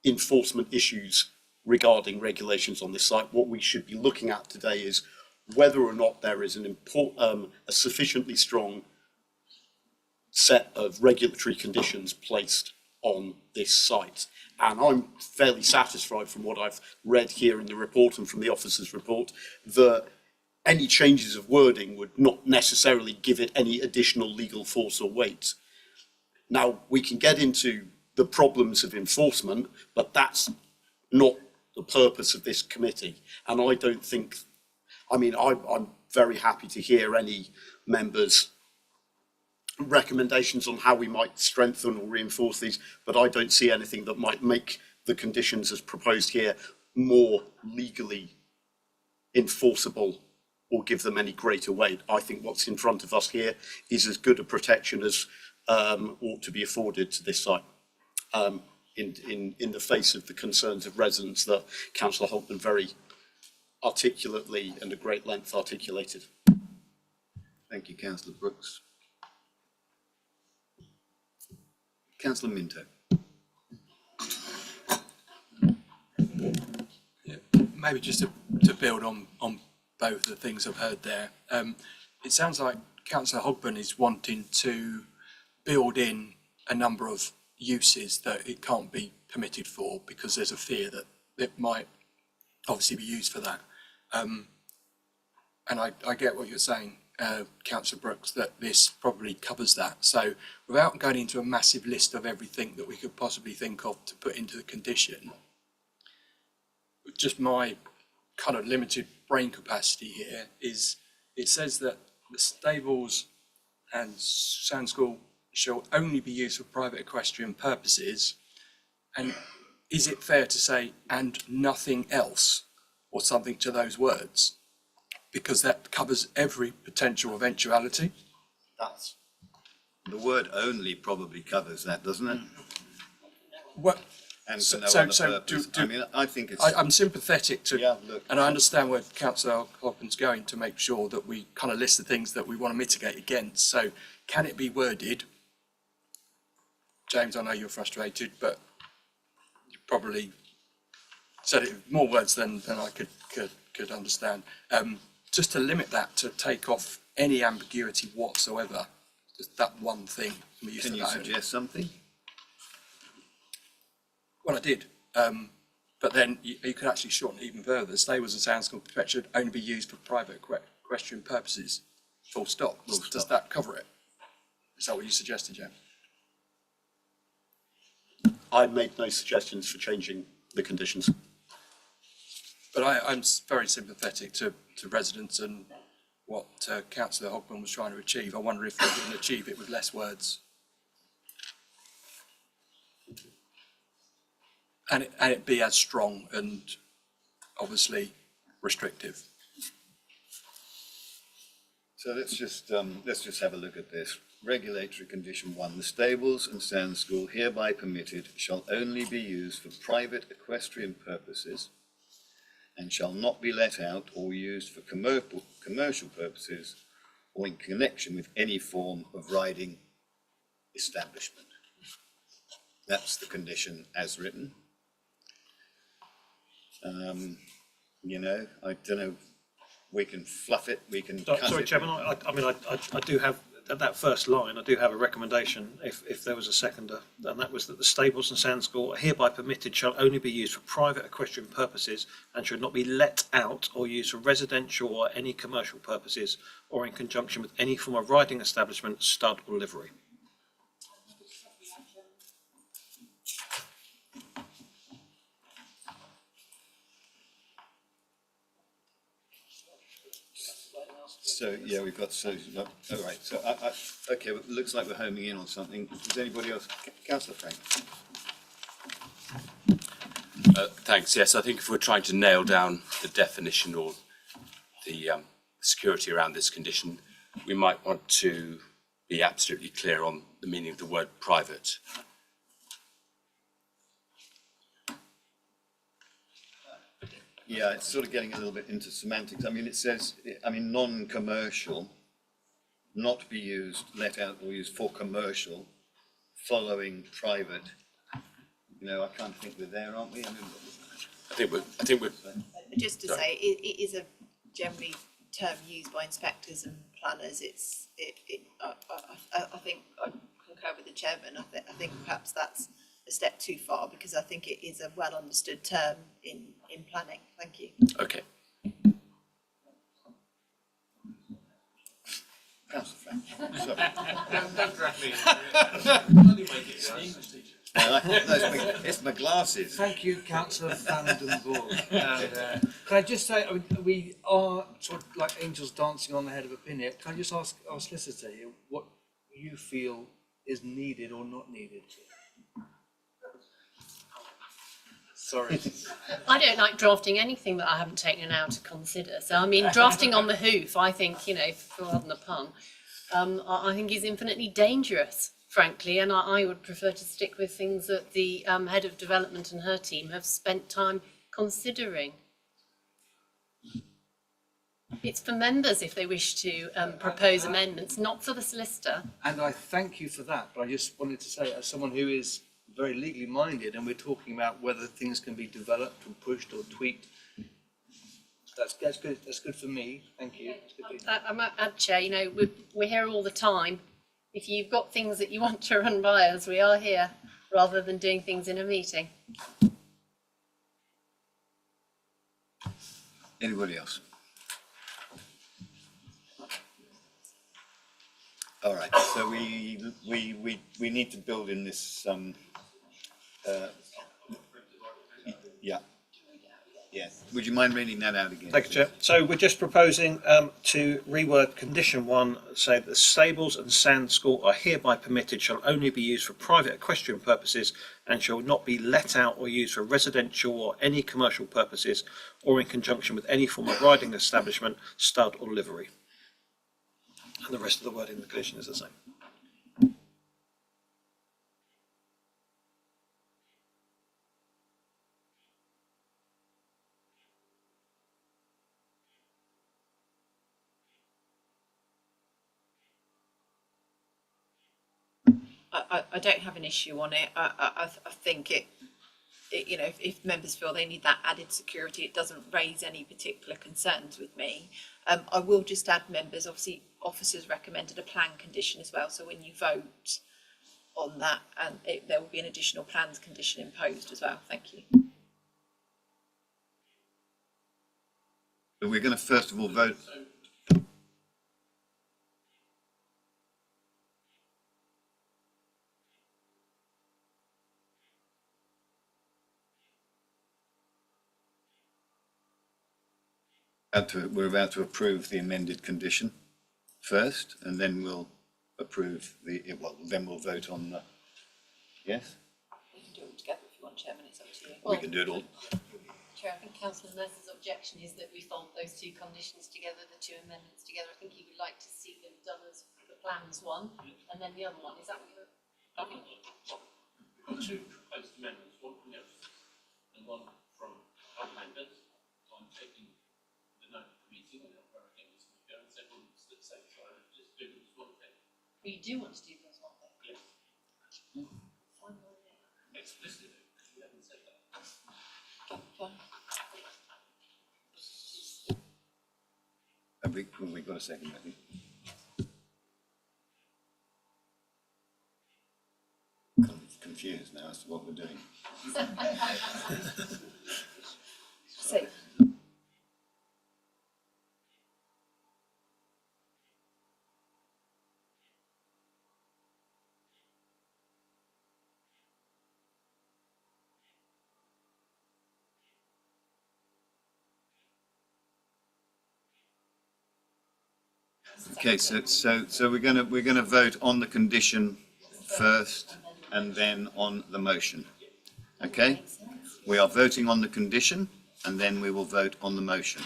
enforcement issues regarding regulations on this site. What we should be looking at today is whether or not there is a sufficiently strong set of regulatory conditions placed on this site. And I'm fairly satisfied from what I've read here in the report and from the officer's report that any changes of wording would not necessarily give it any additional legal force or weight. Now, we can get into the problems of enforcement, but that's not the purpose of this committee. And I don't think, I'm very happy to hear any members' recommendations on how we might strengthen or reinforce these, but I don't see anything that might make the conditions as proposed here more legally enforceable or give them any greater weight. I think what's in front of us here is as good a protection as ought to be afforded to this site. in the face of the concerns of residents that Councillor Holtman very articulately and at great length articulated. Thank you, Councillor Brooks. Councillor Minto. Maybe just to build on both the things I've heard there. It sounds like Councillor Hogburn is wanting to build in a number of uses that it can't be permitted for because there's a fear that it might obviously be used for that. And I get what you're saying, Councillor Brooks, that this probably covers that. So without going into a massive list of everything that we could possibly think of to put into the condition, just my kind of limited brain capacity here is it says that the stables and sand school shall only be used for private equestrian purposes. And is it fair to say, and nothing else, or something to those words? Because that covers every potential eventuality. That's the word "only" probably covers that, doesn't it? Well, and for no other purpose. I mean, I think it's. I'm sympathetic to, yeah, look, and I understand where Councillor Hogman's going to make sure that we kind of list the things that we want to mitigate against. So, can it be worded? James, I know you're frustrated, but you probably said it in more words than I could understand. Just to limit that, to take off any ambiguity whatsoever, just that one thing. Can you suggest something? Well, I did, but then you could actually shorten it even further. Stables and sand school should only be used for private equestrian purposes. Full stop. Does that cover it? Is that what you suggested, James? I made no suggestions for changing the conditions. But I'm very sympathetic to residents and what Councillor Hogman was trying to achieve. I wonder if they can achieve it with less words. And it be as strong and obviously restrictive. So let's just have a look at this. Regulatory condition 1. The stables and sand school hereby permitted shall only be used for private equestrian purposes and shall not be let out or used for commercial purposes or in connection with any form of riding establishment. That's the condition as written. You know, I don't know, we can fluff it, we can cut Sorry, it. Chairman, I do have, at that first line, I do have a recommendation, if there was a seconder, and that was that the stables and sand school are hereby permitted shall only be used for private equestrian purposes and should not be let out or used for residential or any commercial purposes or in conjunction with any form of riding establishment, stud or livery. So, yeah, we've got, all right, so, okay, well, it looks like we're homing in on something. Does anybody else? Councillor Frank. Thanks. Yes, I think if we're trying to nail down the definition or the security around this condition, we might want to be absolutely clear on the meaning of the word private. Yeah, it's sort of getting a little bit into semantics. I mean, it says, non-commercial, not be used, let out or used for commercial, following private. You know, I kind of think we're there, aren't we? I think we're. Just to say, it is a generally term used by inspectors and planners. I think I concur with the chairman. I think perhaps that's a step too far because I think it is a well understood term in planning. Thank you. Okay. Councillor Frank. Don't drag me into it. It's my glasses. Thank you, Councillor Vandenborg. Can I just say, I mean, we are sort of like angels dancing on the head of a pin here. Can I just ask our solicitor here what you feel is needed or not needed? Sorry. I don't like drafting anything that I haven't taken an hour to consider. So, I mean, drafting on the hoof, I think, you know, pardon the pun, I think is infinitely dangerous. frankly, and I would prefer to stick with things that the head of development and her team have spent time considering. It's for members if they wish to propose amendments, not for the solicitor. And I thank you for that, but I just wanted to say, as someone who is very legally minded, and we're talking about whether things can be developed or pushed or tweaked, that's good. That's good for me. Thank you. I'm at Chair, you know, we're here all the time. If you've got things that you want to run by us, we are here, rather than doing things in a meeting. Anybody else? All right, so we need to build in this, yeah. Yeah, would you mind reading that out again? Thank you, Chair. So we're just proposing to reword condition 1, say that the stables and sand school are hereby permitted, shall only be used for private equestrian purposes and shall not be let out or used for residential or any commercial purposes or in conjunction with any form of riding establishment, stud or livery. And the rest of the wording in the condition is the same. I don't have an issue on it. I think it, you know, if members feel they need that added security, it doesn't raise any particular concerns with me. I will just add, members, obviously officers recommended a plan condition as well, so when you vote on that, and there will be an additional plans condition imposed as well. Thank you. But we're going to first of all vote. We're about to approve the amended condition first, and then we'll approve then we'll vote on the, yes? We can do it all together if you want, Chairman, it's up to you. We can do it all. Chair, I think Councillor Nurse's objection is that we fold those two conditions together, the two amendments together. I think he would like to see them done as the plans one, and then the other one. Is that what you're? We've got two proposed amendments, one from the officers and one from our members. So I'm taking the note of the meeting and where I think it's going to go, and everyone's at the same time, just do this one thing. You do want to do those one thing? Yes. Explicitly, you haven't said that. Have we got a second, I think? Confused now as to what we're doing. So, Okay, so we're gonna vote on the condition first and then on the motion. Okay? We are voting on the condition and then we will vote on the motion.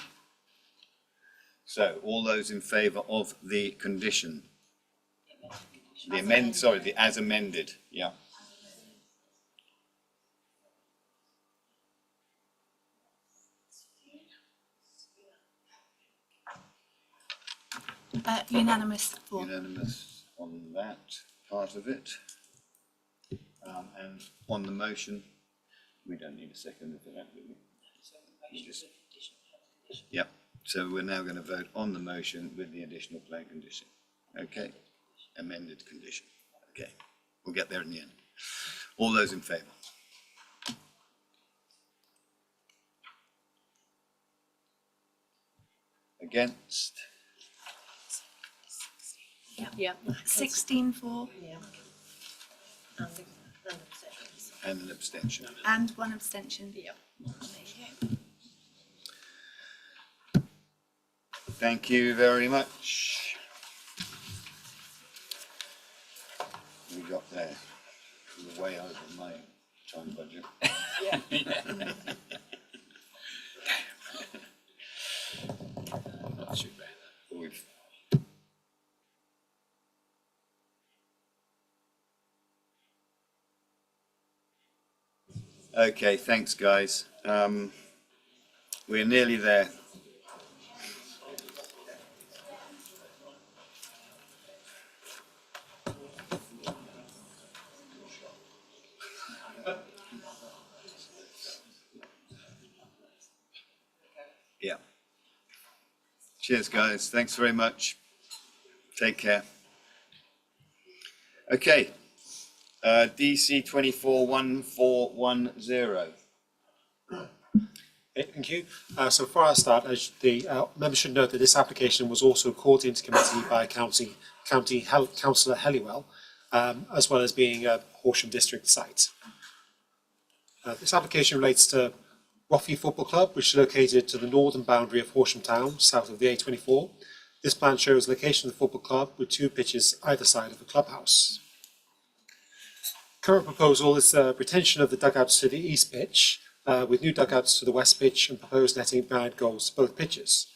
So all those in favour of the condition? The as amended, yeah. Unanimous. Unanimous on that part of it. And on the motion, we don't need a second for that, do we? Yep, so we're now going to vote on the motion with the additional plan condition. Okay, amended condition. Okay, we'll get there in the end. All those in favour? Against? Yeah. 16 for. Yeah. And an abstention. And one abstention. Yeah. Thank you very much. We got there. We're way over my time budget. Not too bad. We've Okay, thanks, guys. We're nearly there. Yeah. Cheers, guys. Thanks very much. Take care. Okay. DC 241410. Okay, thank you. So before I start, the members should note that this application was also called into committee by Councillor Helliwell, as well as being a Horsham district site. This application relates to Roffey Football Club, which is located to the northern boundary of Horsham Town, south of the A24. This plan shows the location of the football club with 2 pitches either side of the clubhouse. Current proposal is retention of the dugouts to the east pitch, with new dugouts to the west pitch and proposed netting behind goals to both pitches.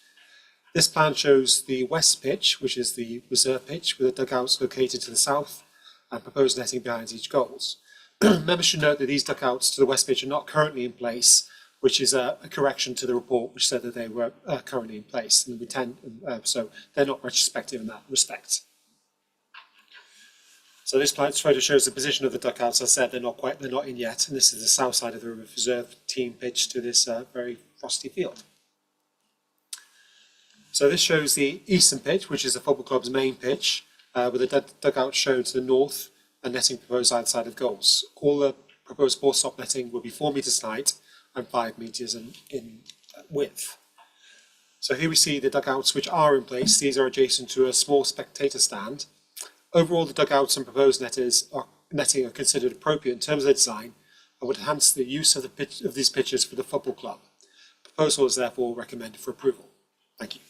This plan shows the west pitch, which is the reserve pitch, with the dugouts located to the south and proposed netting behind each goals. Members should note that these dugouts to the west pitch are not currently in place, which is a correction to the report which said that they were currently in place, and so they're not retrospective in that respect. So this photo shows the position of the dugouts. As I said, they're not in yet, and this is the south side of the reserve team pitch to this very frosty field. So this shows the eastern pitch, which is the football club's main pitch, with the dugout shown to the north and netting proposed outside of goals. All the proposed ball stop netting will be 4 metres in height and 5 metres in width. So here we see the dugouts which are in place. These are adjacent to a small spectator stand. Overall, the dugouts and proposed netting are considered appropriate in terms of their design and would enhance the use of these pitches for the football club. Proposal is therefore recommended for approval. Thank you.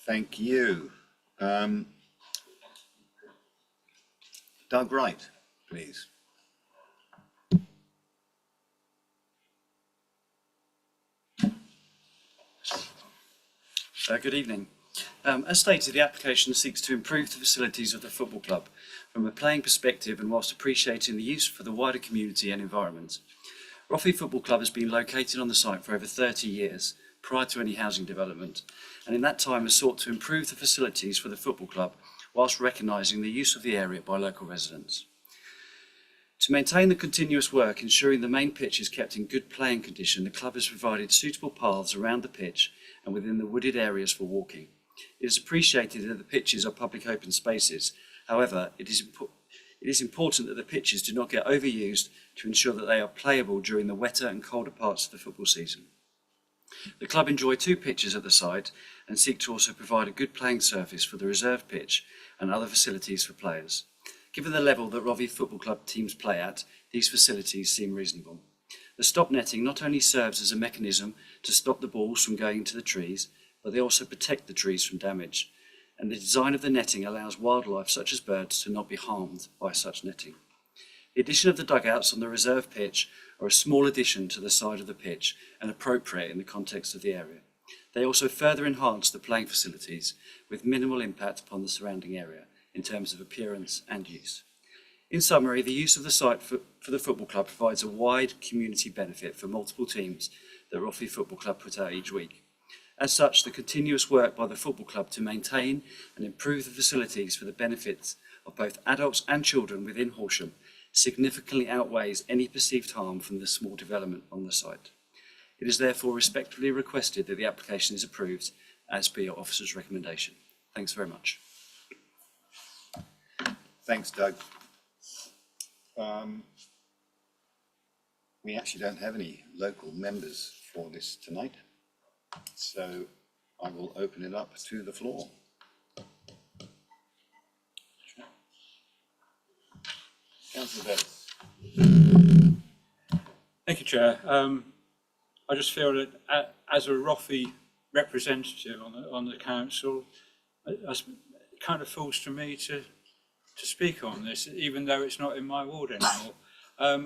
Thank you. Doug Wright, please. Good evening. As stated, the application seeks to improve the facilities of the football club from a playing perspective and whilst appreciating the use for the wider community and environment. Roffey Football Club has been located on the site for over 30 years, prior to any housing development, and in that time has sought to improve the facilities for the football club whilst recognising the use of the area by local residents. To maintain the continuous work ensuring the main pitch is kept in good playing condition, the club has provided suitable paths around the pitch and within the wooded areas for walking. It is appreciated that the pitches are public open spaces. However, it is important that the pitches do not get overused to ensure that they are playable during the wetter and colder parts of the football season. The club enjoy 2 pitches at the site and seek to also provide a good playing surface for the reserve pitch and other facilities for players. Given the level that Roffey Football Club teams play at, these facilities seem reasonable. The stop netting not only serves as a mechanism to stop the balls from going into the trees, but they also protect the trees from damage, and the design of the netting allows wildlife such as birds to not be harmed by such netting. The addition of the dugouts on the reserve pitch are a small addition to the side of the pitch and appropriate in the context of the area. They also further enhance the playing facilities with minimal impact upon the surrounding area in terms of appearance and use. In summary, the use of the site for the football club provides a wide community benefit for multiple teams that Roffey Football Club put out each week. As such, the continuous work by the football club to maintain and improve the facilities for the benefits of both adults and children within Horsham significantly outweighs any perceived harm from the small development on the site. It is therefore respectfully requested that the application is approved as per your officer's recommendation. Thanks very much. Thanks, Doug. We actually don't have any local members for this tonight, so I will open it up to the floor. Councillor Betts. Thank you, Chair. I just feel that as a Roffey representative on the council, it kind of falls to me to speak on this, even though it's not in my ward anymore. I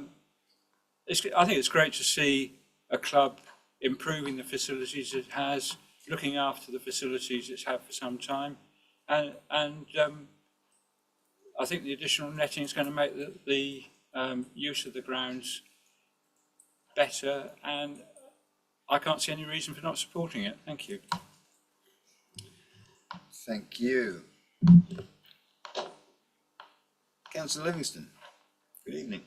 think it's great to see a club improving the facilities it has, looking after the facilities it's had for some time, and I think the additional netting is going to make the use of the grounds better, and I can't see any reason for not supporting it. Thank you. Thank you. Councillor Livingston, good evening.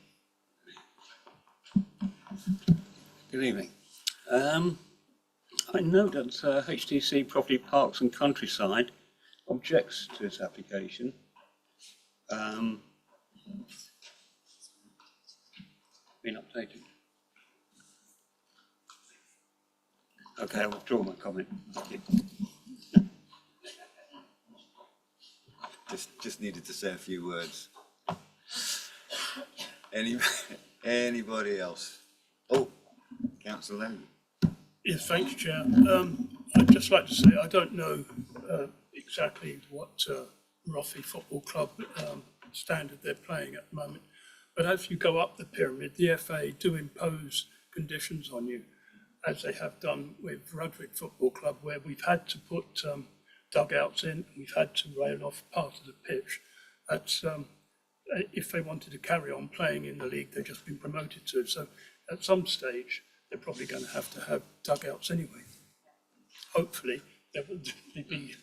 Good evening. I know that HTC Property Parks and Countryside objects to this application. Been updated. Okay, I'll withdraw my comment. Thank you. Just needed to say a few words. Anybody else? Oh, Councillor Lennon. Yes, thank you, Chair. I'd just like to say I don't know exactly what Rothie Football Club standard they're playing at the moment, but as you go up the pyramid, the FA do impose conditions on you, as they have done with Rudwick Football Club, where we've had to put dugouts in, and we've had to rail off part of the pitch. That's if they wanted to carry on playing in the league they've just been promoted to. So at some stage, they're probably going to have dugouts anyway. Hopefully, there will be.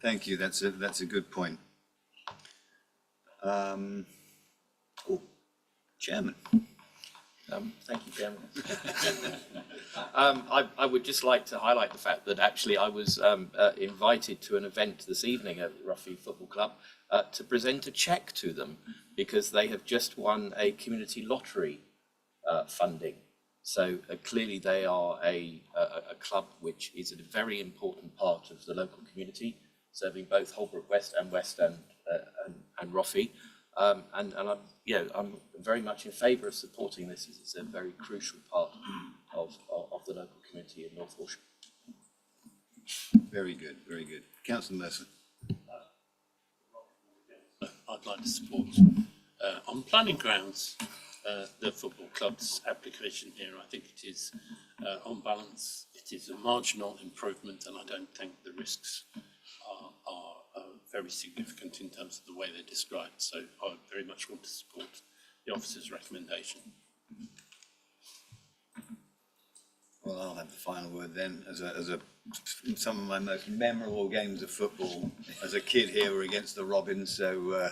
Thank you. That's a good point. Oh, Chairman. Thank you, Chairman. I would just like to highlight the fact that actually I was invited to an event this evening at Rothie Football Club to present a cheque to them because they have just won a community lottery funding. So clearly they are a club which is a very important part of the local community, serving both Holbrook West and Rothie. And I'm very much in favour of supporting this, as it's a very crucial part of the local community in North Horsham. Very good, very good. Councillor Mercer. I'd like to support on planning grounds the football club's application here. I think it is on balance, it is a marginal improvement, and I don't think the risks are very significant in terms of the way they're described. So I very much want to support the officer's recommendation. Well, I'll have the final word then. In some of my most memorable games of football as a kid here were against the Robins, so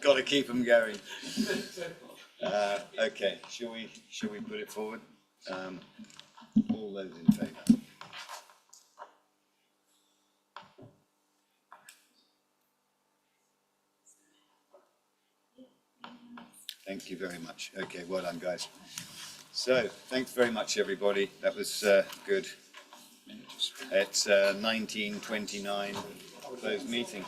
got to keep them going. Okay, shall we put it forward? All those in favour? Thank you very much. Okay, well done, guys. So, thanks very much, everybody. That was good. It's 19:29, closed meeting.